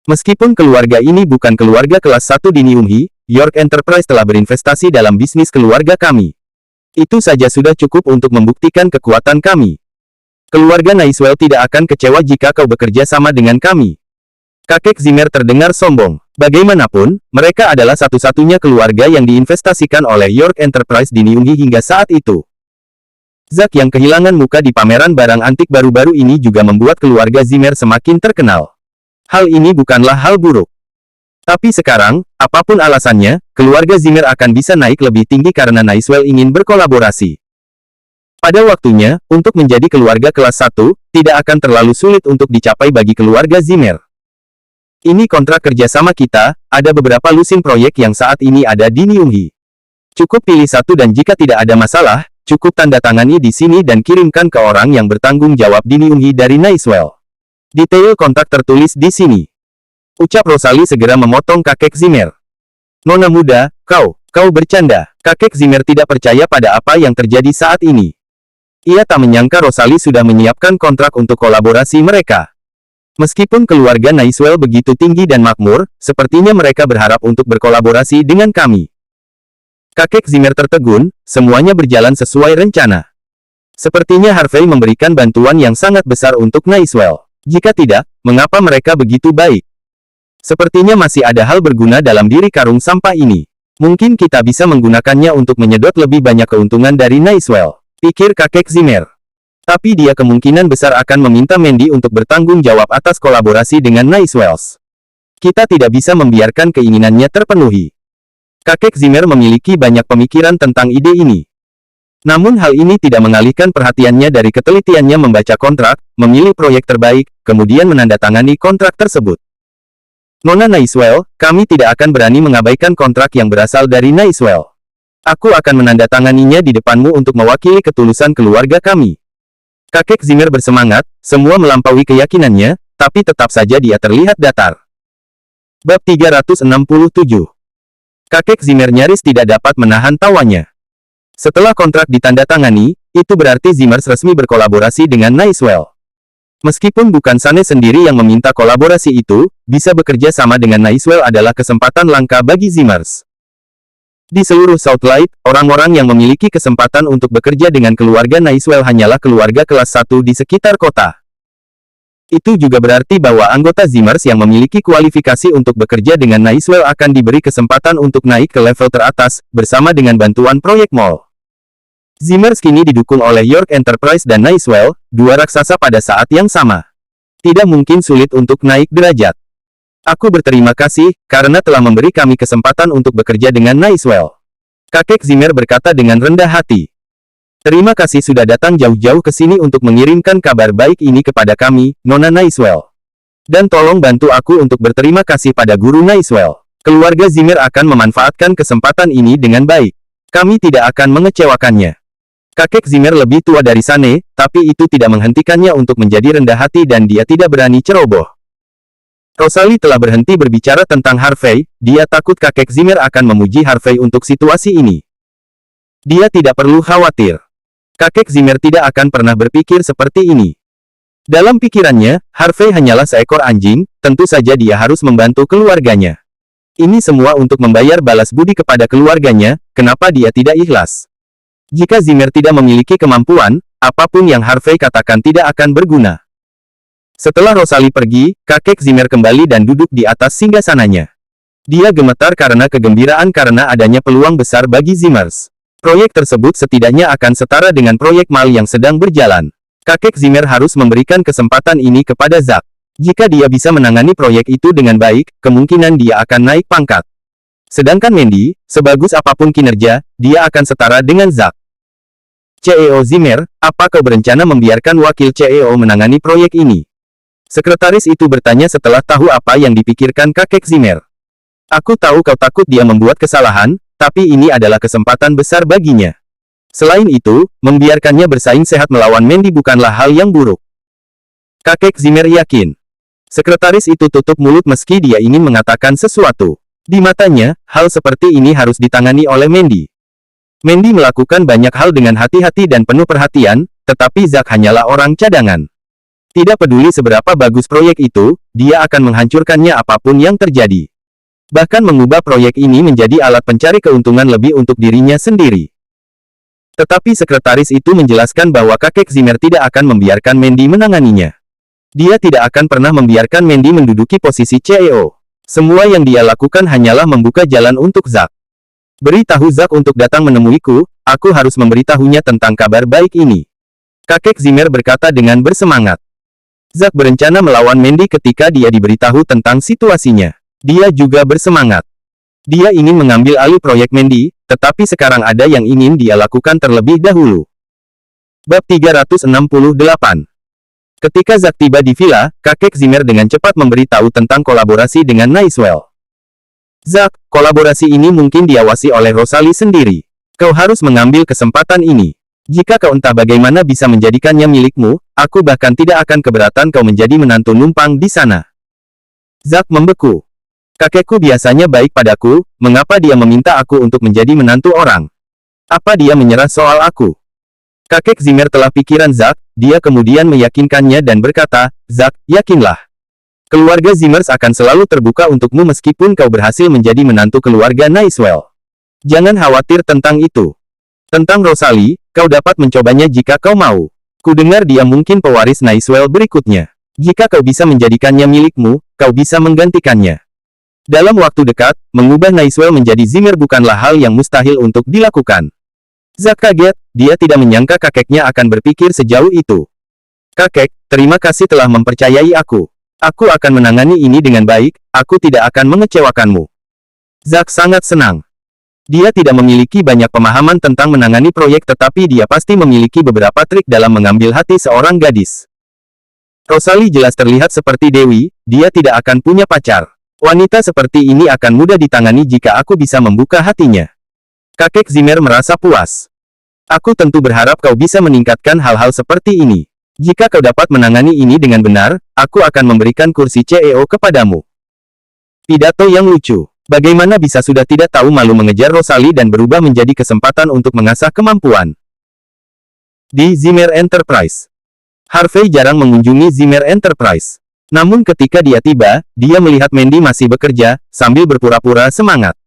Meskipun keluarga ini bukan keluarga kelas 1 di Niumhi, York Enterprise telah berinvestasi dalam bisnis keluarga kami. Itu saja sudah cukup untuk membuktikan kekuatan kami. Keluarga Naiswell tidak akan kecewa jika kau bekerja sama dengan kami. Kakek Zimmer terdengar sombong. Bagaimanapun, mereka adalah satu-satunya keluarga yang diinvestasikan oleh York Enterprise di Niumhi hingga saat itu. Zack yang kehilangan muka di pameran barang antik baru-baru ini juga membuat keluarga Zimmer semakin terkenal. Hal ini bukanlah hal buruk. Tapi sekarang, apapun alasannya, keluarga Zimmer akan bisa naik lebih tinggi karena Naiswell ingin berkolaborasi. Pada waktunya, untuk menjadi keluarga kelas 1, tidak akan terlalu sulit untuk dicapai bagi keluarga Zimmer. Ini kontrak kerjasama kita, ada beberapa lusin proyek yang saat ini ada di Niumhi. Cukup pilih satu dan jika tidak ada masalah, cukup tanda tangani di sini dan kirimkan ke orang yang bertanggung jawab di Niumhi dari Naiswell. Detail kontak tertulis di sini. Ucap Rosalie segera memotong kakek Zimmer. Nona muda, kau bercanda. Kakek Zimmer tidak percaya pada apa yang terjadi saat ini. Ia tak menyangka Rosalie sudah menyiapkan kontrak untuk kolaborasi mereka. Meskipun keluarga Naiswell begitu tinggi dan makmur, sepertinya mereka berharap untuk berkolaborasi dengan kami. Kakek Zimmer tertegun, semuanya berjalan sesuai rencana. Sepertinya Harvey memberikan bantuan yang sangat besar untuk Naiswell. Jika tidak, mengapa mereka begitu baik? Sepertinya masih ada hal berguna dalam diri karung sampah ini. Mungkin kita bisa menggunakannya untuk menyedot lebih banyak keuntungan dari Naiswell, pikir kakek Zimmer. Tapi dia kemungkinan besar akan meminta Mandy untuk bertanggung jawab atas kolaborasi dengan Naiswells. Kita tidak bisa membiarkan keinginannya terpenuhi. Kakek Zimmer memiliki banyak pemikiran tentang ide ini. Namun hal ini tidak mengalihkan perhatiannya dari ketelitiannya membaca kontrak, memilih proyek terbaik, kemudian menandatangani kontrak tersebut. Nona Naiswell, kami tidak akan berani mengabaikan kontrak yang berasal dari Naiswell. Aku akan menandatanganinya di depanmu untuk mewakili ketulusan keluarga kami. Kakek Zimmer bersemangat, semua melampaui keyakinannya, tapi tetap saja dia terlihat datar. Bab 367. Kakek Zimmer nyaris tidak dapat menahan tawanya. Setelah kontrak ditandatangani, itu berarti Zimmers resmi berkolaborasi dengan Naiswell. Meskipun bukan Sane sendiri yang meminta kolaborasi itu, bisa bekerja sama dengan Naiswell adalah kesempatan langka bagi Zimmers. Di seluruh Southlight, orang-orang yang memiliki kesempatan untuk bekerja dengan keluarga Naiswell hanyalah keluarga kelas 1 di sekitar kota. Itu juga berarti bahwa anggota Zimmers yang memiliki kualifikasi untuk bekerja dengan Naiswell akan diberi kesempatan untuk naik ke level teratas, bersama dengan bantuan proyek mall. Zimmers kini didukung oleh York Enterprise dan Naiswell, dua raksasa pada saat yang sama. Tidak mungkin sulit untuk naik derajat. Aku berterima kasih, karena telah memberi kami kesempatan untuk bekerja dengan Naiswell. Kakek Zimmer berkata dengan rendah hati. Terima kasih sudah datang jauh-jauh ke sini untuk mengirimkan kabar baik ini kepada kami, Nona Naiswell. Dan tolong bantu aku untuk berterima kasih pada Guru Naiswell. Keluarga Zimmer akan memanfaatkan kesempatan ini dengan baik. Kami tidak akan mengecewakannya. Kakek Zimmer lebih tua dari Sane, tapi itu tidak menghentikannya untuk menjadi rendah hati dan dia tidak berani ceroboh. Rosalie telah berhenti berbicara tentang Harvey, dia takut kakek Zimmer akan memuji Harvey untuk situasi ini. Dia tidak perlu khawatir. Kakek Zimmer tidak akan pernah berpikir seperti ini. Dalam pikirannya, Harvey hanyalah seekor anjing, tentu saja dia harus membantu keluarganya. Ini semua untuk membayar balas budi kepada keluarganya, kenapa dia tidak ikhlas? Jika Zimmer tidak memiliki kemampuan, apapun yang Harvey katakan tidak akan berguna. Setelah Rosalie pergi, kakek Zimmer kembali dan duduk di atas singgasananya. Dia gemetar karena kegembiraan karena adanya peluang besar bagi Zimmers. Proyek tersebut setidaknya akan setara dengan proyek Mal yang sedang berjalan. Kakek Zimmer harus memberikan kesempatan ini kepada Zack. Jika dia bisa menangani proyek itu dengan baik, kemungkinan dia akan naik pangkat. Sedangkan Mandy, sebagus apapun kinerja, dia akan setara dengan Zack. CEO Zimmer, apa kau berencana membiarkan wakil CEO menangani proyek ini? Sekretaris itu bertanya setelah tahu apa yang dipikirkan kakek Zimmer. Aku tahu kau takut dia membuat kesalahan, tapi ini adalah kesempatan besar baginya. Selain itu, membiarkannya bersaing sehat melawan Mandy bukanlah hal yang buruk. Kakek Zimmer yakin. Sekretaris itu tutup mulut meski dia ingin mengatakan sesuatu. Di matanya, hal seperti ini harus ditangani oleh Mandy. Mandy melakukan banyak hal dengan hati-hati dan penuh perhatian, tetapi Zack hanyalah orang cadangan. Tidak peduli seberapa bagus proyek itu, dia akan menghancurkannya apapun yang terjadi. Bahkan mengubah proyek ini menjadi alat pencari keuntungan lebih untuk dirinya sendiri. Tetapi sekretaris itu menjelaskan bahwa kakek Zimmer tidak akan membiarkan Mandy menanganinya. Dia tidak akan pernah membiarkan Mandy menduduki posisi CEO. Semua yang dia lakukan hanyalah membuka jalan untuk Zack. Beritahu Zack untuk datang menemuiku, aku harus memberitahunya tentang kabar baik ini. Kakek Zimmer berkata dengan bersemangat. Zack berencana melawan Mandy ketika dia diberitahu tentang situasinya. Dia juga bersemangat. Dia ingin mengambil alih proyek Mandy, tetapi sekarang ada yang ingin dia lakukan terlebih dahulu. Bab 368. Ketika Zack tiba di villa, kakek Zimmer dengan cepat memberitahu tentang kolaborasi dengan Nicewell. Zack, kolaborasi ini mungkin diawasi oleh Rosalie sendiri. Kau harus mengambil kesempatan ini. Jika kau entah bagaimana bisa menjadikannya milikmu, aku bahkan tidak akan keberatan kau menjadi menantu numpang di sana. Zack membeku. Kakekku biasanya baik padaku, mengapa dia meminta aku untuk menjadi menantu orang? Apa dia menyerah soal aku? Kakek Zimmer telah pikiran Zack, dia kemudian meyakinkannya dan berkata, Zack, yakinlah. Keluarga Zimmers akan selalu terbuka untukmu meskipun kau berhasil menjadi menantu keluarga Nicewell. Jangan khawatir tentang itu. Tentang Rosalie, kau dapat mencobanya jika kau mau. Kudengar dia mungkin pewaris Nicewell berikutnya. Jika kau bisa menjadikannya milikmu, kau bisa menggantikannya. Dalam waktu dekat, mengubah Nicewell menjadi Zimmer bukanlah hal yang mustahil untuk dilakukan. Zack kaget, dia tidak menyangka kakeknya akan berpikir sejauh itu. Kakek, terima kasih telah mempercayai aku. Aku akan menangani ini dengan baik, aku tidak akan mengecewakanmu. Zack sangat senang. Dia tidak memiliki banyak pemahaman tentang menangani proyek tetapi dia pasti memiliki beberapa trik dalam mengambil hati seorang gadis. Rosalie jelas terlihat seperti Dewi, dia tidak akan punya pacar. Wanita seperti ini akan mudah ditangani jika aku bisa membuka hatinya. Kakek Zimmer merasa puas. Aku tentu berharap kau bisa meningkatkan hal-hal seperti ini. Jika kau dapat menangani ini dengan benar, aku akan memberikan kursi CEO kepadamu. Pidato yang lucu. Bagaimana bisa sudah tidak tahu malu mengejar Rosalie dan berubah menjadi kesempatan untuk mengasah kemampuan. Di Zimmer Enterprise. Harvey jarang mengunjungi Zimmer Enterprise. Namun ketika dia tiba, dia melihat Mandy masih bekerja, sambil berpura-pura semangat.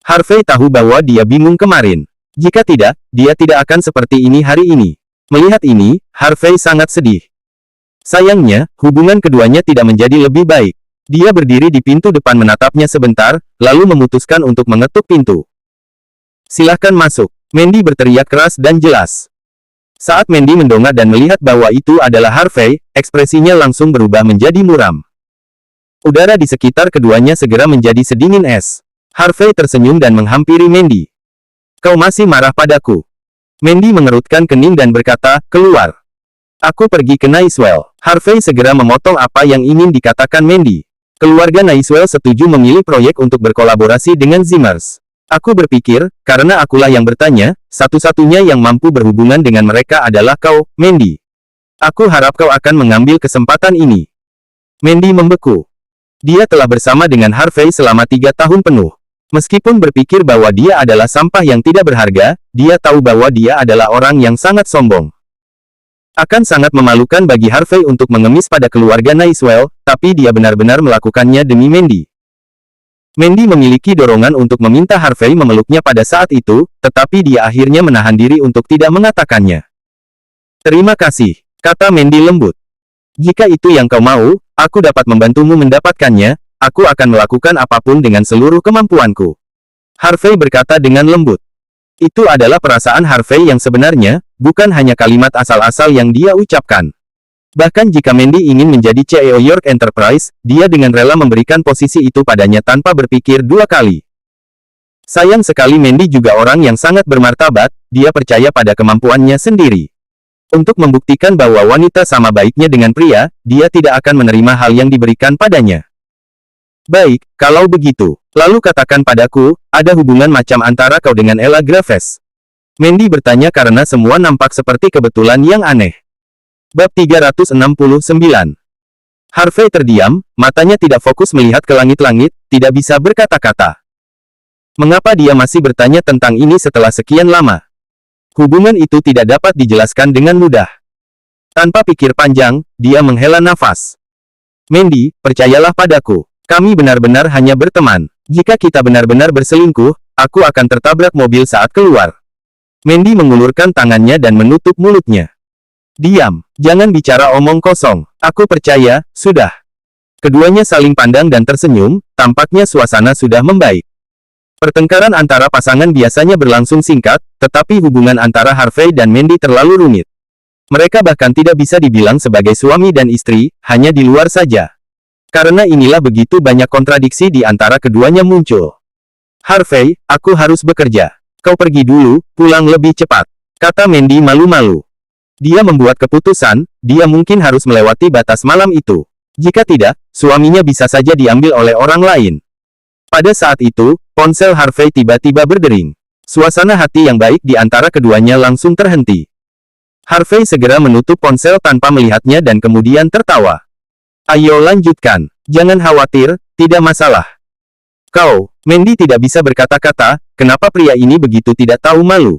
Harvey tahu bahwa dia bingung kemarin. Jika tidak, dia tidak akan seperti ini hari ini. Melihat ini, Harvey sangat sedih. Sayangnya, hubungan keduanya tidak menjadi lebih baik. Dia berdiri di pintu depan menatapnya sebentar, lalu memutuskan untuk mengetuk pintu. Silahkan masuk. Mandy berteriak keras dan jelas. Saat Mandy mendongak dan melihat bahwa itu adalah Harvey, ekspresinya langsung berubah menjadi muram. Udara di sekitar keduanya segera menjadi sedingin es. Harvey tersenyum dan menghampiri Mandy. Kau masih marah padaku? Mandy mengerutkan kening dan berkata, keluar. Aku pergi ke Nicewell. Harvey segera memotong apa yang ingin dikatakan Mandy. Keluarga Nicewell setuju memilih proyek untuk berkolaborasi dengan Zimmers. Aku berpikir, karena akulah yang bertanya, satu-satunya yang mampu berhubungan dengan mereka adalah kau, Mandy. Aku harap kau akan mengambil kesempatan ini. Mandy membeku. Dia telah bersama dengan Harvey selama 3 tahun penuh. Meskipun berpikir bahwa dia adalah sampah yang tidak berharga, dia tahu bahwa dia adalah orang yang sangat sombong. Akan sangat memalukan bagi Harvey untuk mengemis pada keluarga Nicewell, tapi dia benar-benar melakukannya demi Mandy. Mandy memiliki dorongan untuk meminta Harvey memeluknya pada saat itu, tetapi dia akhirnya menahan diri untuk tidak mengatakannya. "Terima kasih," kata Mandy lembut. "Jika itu yang kau mau, aku dapat membantumu mendapatkannya, aku akan melakukan apapun dengan seluruh kemampuanku." Harvey berkata dengan lembut. Itu adalah perasaan Harvey yang sebenarnya, bukan hanya kalimat asal-asal yang dia ucapkan. Bahkan jika Mandy ingin menjadi CEO York Enterprise, dia dengan rela memberikan posisi itu padanya tanpa berpikir 2 kali. Sayang sekali Mandy juga orang yang sangat bermartabat, dia percaya pada kemampuannya sendiri. Untuk membuktikan bahwa wanita sama baiknya dengan pria, dia tidak akan menerima hal yang diberikan padanya. "Baik, kalau begitu, lalu katakan padaku, ada hubungan macam antara kau dengan Ella Graves?" Mandy bertanya karena semua nampak seperti kebetulan yang aneh. Bab 369. Harvey terdiam, matanya tidak fokus melihat ke langit-langit, tidak bisa berkata-kata. Mengapa dia masih bertanya tentang ini setelah sekian lama? Hubungan itu tidak dapat dijelaskan dengan mudah. Tanpa pikir panjang, dia menghela nafas. "Mandy, percayalah padaku. Kami benar-benar hanya berteman. Jika kita benar-benar berselingkuh, aku akan tertabrak mobil saat keluar." Mandy mengulurkan tangannya dan menutup mulutnya. "Diam, jangan bicara omong kosong. Aku percaya, sudah." Keduanya saling pandang dan tersenyum, tampaknya suasana sudah membaik. Pertengkaran antara pasangan biasanya berlangsung singkat, tetapi hubungan antara Harvey dan Mandy terlalu rumit. Mereka bahkan tidak bisa dibilang sebagai suami dan istri, hanya di luar saja. Karena inilah begitu banyak kontradiksi di antara keduanya muncul. "Harvey, aku harus bekerja. Kau pergi dulu, pulang lebih cepat," kata Mandy malu-malu. Dia membuat keputusan, dia mungkin harus melewati batas malam itu. Jika tidak, suaminya bisa saja diambil oleh orang lain. Pada saat itu, ponsel Harvey tiba-tiba berdering. Suasana hati yang baik di antara keduanya langsung terhenti. Harvey segera menutup ponsel tanpa melihatnya dan kemudian tertawa. "Ayo lanjutkan. Jangan khawatir, tidak masalah." "Kau," Mandy tidak bisa berkata-kata, kenapa pria ini begitu tidak tahu malu.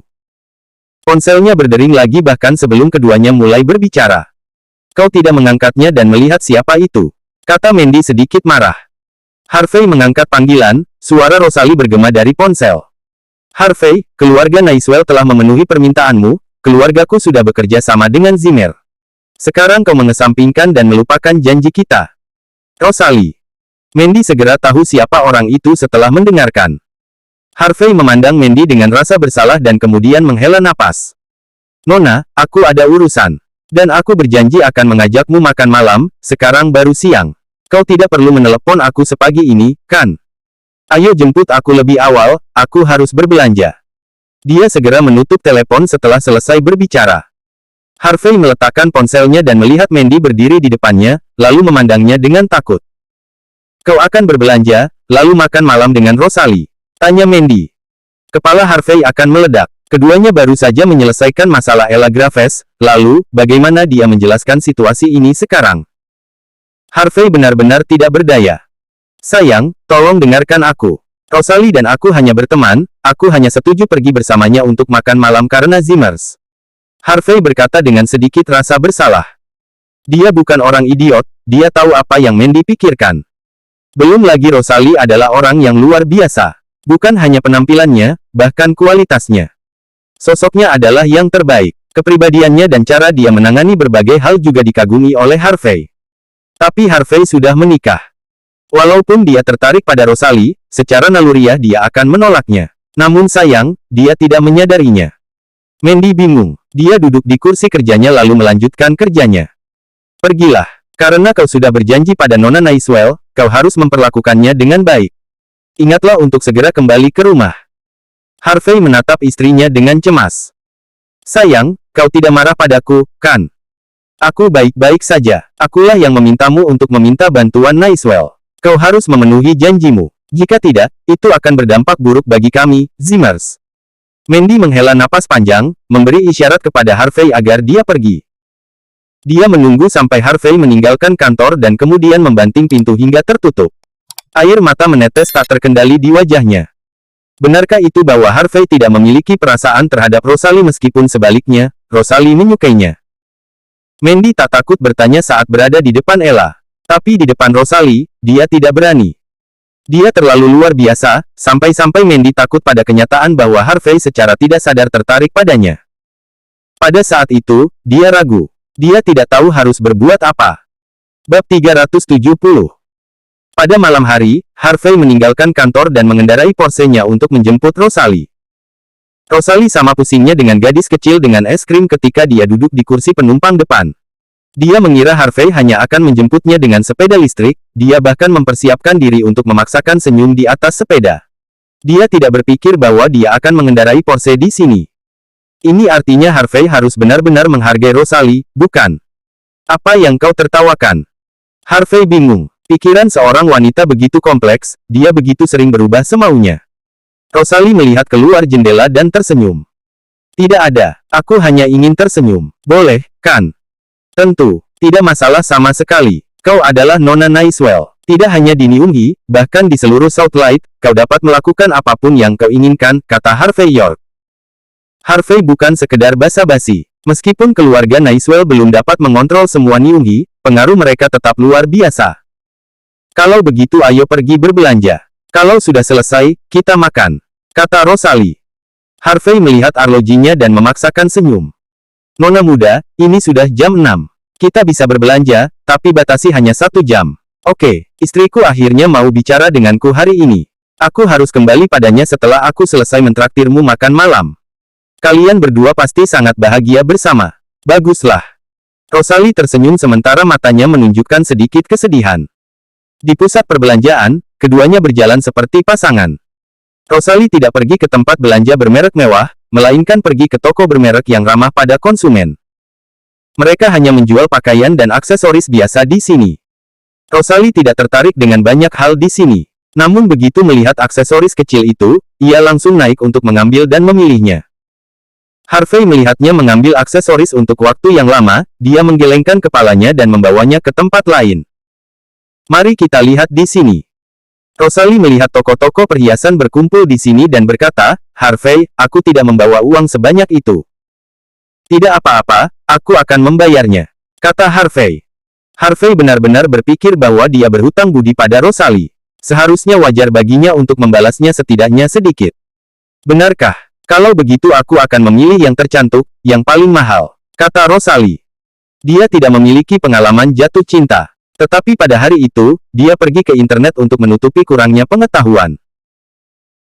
Ponselnya berdering lagi bahkan sebelum keduanya mulai berbicara. "Kau tidak mengangkatnya dan melihat siapa itu," kata Mandy sedikit marah. Harvey mengangkat panggilan, suara Rosalie bergema dari ponsel. "Harvey, keluarga Nicewell telah memenuhi permintaanmu, keluargaku sudah bekerja sama dengan Zimmer. Sekarang kau mengesampingkan dan melupakan janji kita." "Rosalie." Mandy segera tahu siapa orang itu setelah mendengarkan. Harvey memandang Mandy dengan rasa bersalah dan kemudian menghela napas. "Nona, aku ada urusan. Dan aku berjanji akan mengajakmu makan malam, sekarang baru siang. Kau tidak perlu menelepon aku sepagi ini, kan? Ayo jemput aku lebih awal, aku harus berbelanja." Dia segera menutup telepon setelah selesai berbicara. Harvey meletakkan ponselnya dan melihat Mandy berdiri di depannya, lalu memandangnya dengan takut. "Kau akan berbelanja, lalu makan malam dengan Rosalie?" tanya Mandy. Kepala Harvey akan meledak. Keduanya baru saja menyelesaikan masalah Ella Graves, lalu, bagaimana dia menjelaskan situasi ini sekarang? Harvey benar-benar tidak berdaya. "Sayang, tolong dengarkan aku. Rosalie dan aku hanya berteman, aku hanya setuju pergi bersamanya untuk makan malam karena Zimmers." Harvey berkata dengan sedikit rasa bersalah. Dia bukan orang idiot, dia tahu apa yang Mandy pikirkan. Belum lagi Rosalie adalah orang yang luar biasa. Bukan hanya penampilannya, bahkan kualitasnya. Sosoknya adalah yang terbaik. Kepribadiannya dan cara dia menangani berbagai hal juga dikagumi oleh Harvey. Tapi Harvey sudah menikah. Walaupun dia tertarik pada Rosalie, secara naluriah dia akan menolaknya. Namun sayang, dia tidak menyadarinya. Mandy bingung. Dia duduk di kursi kerjanya lalu melanjutkan kerjanya. "Pergilah. Karena kau sudah berjanji pada Nona Nicewell, kau harus memperlakukannya dengan baik. Ingatlah untuk segera kembali ke rumah." Harvey menatap istrinya dengan cemas. "Sayang, kau tidak marah padaku, kan? Aku baik-baik saja. Akulah yang memintamu untuk meminta bantuan Nicewell. Kau harus memenuhi janjimu. Jika tidak, itu akan berdampak buruk bagi kami, Zimmers." Mandy menghela napas panjang, memberi isyarat kepada Harvey agar dia pergi. Dia menunggu sampai Harvey meninggalkan kantor dan kemudian membanting pintu hingga tertutup. Air mata menetes tak terkendali di wajahnya. Benarkah itu bahwa Harvey tidak memiliki perasaan terhadap Rosalie meskipun sebaliknya, Rosalie menyukainya? Mandy tak takut bertanya saat berada di depan Ella. Tapi di depan Rosalie, dia tidak berani. Dia terlalu luar biasa, sampai-sampai Mandy takut pada kenyataan bahwa Harvey secara tidak sadar tertarik padanya. Pada saat itu, dia ragu. Dia tidak tahu harus berbuat apa. Bab 370. Pada malam hari, Harvey meninggalkan kantor dan mengendarai Porsche-nya untuk menjemput Rosalie. Rosalie sama pusingnya dengan gadis kecil dengan es krim ketika dia duduk di kursi penumpang depan. Dia mengira Harvey hanya akan menjemputnya dengan sepeda listrik, dia bahkan mempersiapkan diri untuk memaksakan senyum di atas sepeda. Dia tidak berpikir bahwa dia akan mengendarai Porsche di sini. Ini artinya Harvey harus benar-benar menghargai Rosalie, bukan? Apa yang kau tertawakan? Harvey bingung. Pikiran seorang wanita begitu kompleks, dia begitu sering berubah semaunya. Rosalie melihat keluar jendela dan tersenyum. Tidak ada, aku hanya ingin tersenyum. Boleh, kan? Tentu, tidak masalah sama sekali. Kau adalah Nona Nicewell. Tidak hanya di Niunghi, bahkan di seluruh Southlight, kau dapat melakukan apapun yang kau inginkan, kata Harvey York. Harvey bukan sekedar basa-basi. Meskipun keluarga Nicewell belum dapat mengontrol semua Niunghi, pengaruh mereka tetap luar biasa. Kalau begitu ayo pergi berbelanja. Kalau sudah selesai, kita makan, kata Rosalie. Harvey melihat arlojinya dan memaksakan senyum. Nona muda, ini sudah jam 6. Kita bisa berbelanja, tapi batasi hanya 1 jam. Oke, istriku akhirnya mau bicara denganku hari ini. Aku harus kembali padanya setelah aku selesai mentraktirmu makan malam. Kalian berdua pasti sangat bahagia bersama. Baguslah. Rosalie tersenyum sementara matanya menunjukkan sedikit kesedihan. Di pusat perbelanjaan, keduanya berjalan seperti pasangan. Rosalie tidak pergi ke tempat belanja bermerek mewah, melainkan pergi ke toko bermerek yang ramah pada konsumen. Mereka hanya menjual pakaian dan aksesoris biasa di sini. Rosalie tidak tertarik dengan banyak hal di sini. Namun begitu melihat aksesoris kecil itu, ia langsung naik untuk mengambil dan memilihnya. Harvey melihatnya mengambil aksesoris untuk waktu yang lama, dia menggelengkan kepalanya dan membawanya ke tempat lain. Mari kita lihat di sini. Rosalie melihat toko-toko perhiasan berkumpul di sini dan berkata, Harvey, aku tidak membawa uang sebanyak itu. Tidak apa-apa, aku akan membayarnya, kata Harvey. Harvey benar-benar berpikir bahwa dia berhutang budi pada Rosalie. Seharusnya wajar baginya untuk membalasnya setidaknya sedikit. Benarkah? Kalau begitu aku akan memilih yang tercantik, yang paling mahal, kata Rosalie. Dia tidak memiliki pengalaman jatuh cinta. Tetapi pada hari itu, dia pergi ke internet untuk menutupi kurangnya pengetahuan.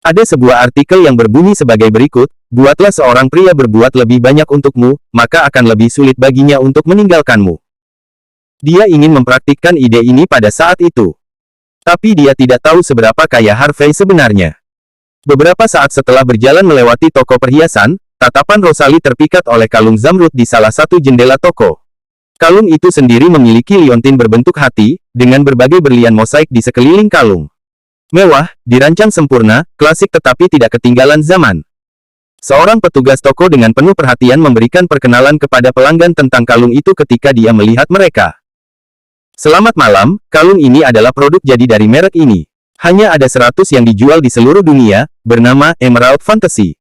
Ada sebuah artikel yang berbunyi sebagai berikut, buatlah seorang pria berbuat lebih banyak untukmu, maka akan lebih sulit baginya untuk meninggalkanmu. Dia ingin mempraktikkan ide ini pada saat itu. Tapi dia tidak tahu seberapa kaya Harvey sebenarnya. Beberapa saat setelah berjalan melewati toko perhiasan, tatapan Rosalie terpikat oleh kalung zamrud di salah satu jendela toko. Kalung itu sendiri memiliki liontin berbentuk hati, dengan berbagai berlian mosaik di sekeliling kalung. Mewah, dirancang sempurna, klasik tetapi tidak ketinggalan zaman. Seorang petugas toko dengan penuh perhatian memberikan perkenalan kepada pelanggan tentang kalung itu ketika dia melihat mereka. Selamat malam, kalung ini adalah produk jadi dari merek ini. Hanya ada 100 yang dijual di seluruh dunia, bernama Emerald Fantasy.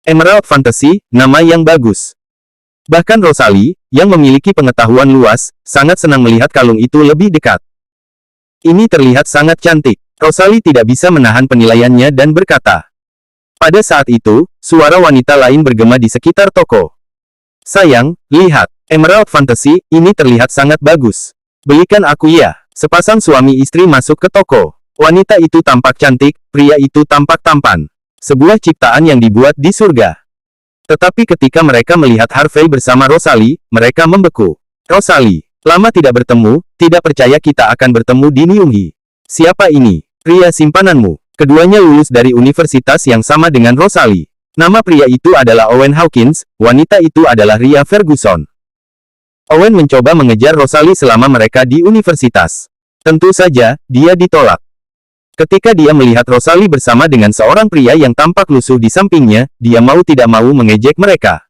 Emerald Fantasy, nama yang bagus. Bahkan Rosalie, yang memiliki pengetahuan luas, sangat senang melihat kalung itu lebih dekat. Ini terlihat sangat cantik. Rosalie tidak bisa menahan penilaiannya dan berkata. Pada saat itu, suara wanita lain bergema di sekitar toko. Sayang, lihat, Emerald Fantasy, ini terlihat sangat bagus. Belikan aku ya. Sepasang suami istri masuk ke toko. Wanita itu tampak cantik, pria itu tampak tampan. Sebuah ciptaan yang dibuat di surga. Tetapi ketika mereka melihat Harvey bersama Rosalie, mereka membeku. Rosalie, lama tidak bertemu, tidak percaya kita akan bertemu di Niunghi. Siapa ini? Pria simpananmu. Keduanya lulus dari universitas yang sama dengan Rosalie. Nama pria itu adalah Owen Hawkins, wanita itu adalah Ria Ferguson. Owen mencoba mengejar Rosalie selama mereka di universitas. Tentu saja, dia ditolak. Ketika dia melihat Rosalie bersama dengan seorang pria yang tampak lusuh di sampingnya, dia mau tidak mau mengejek mereka.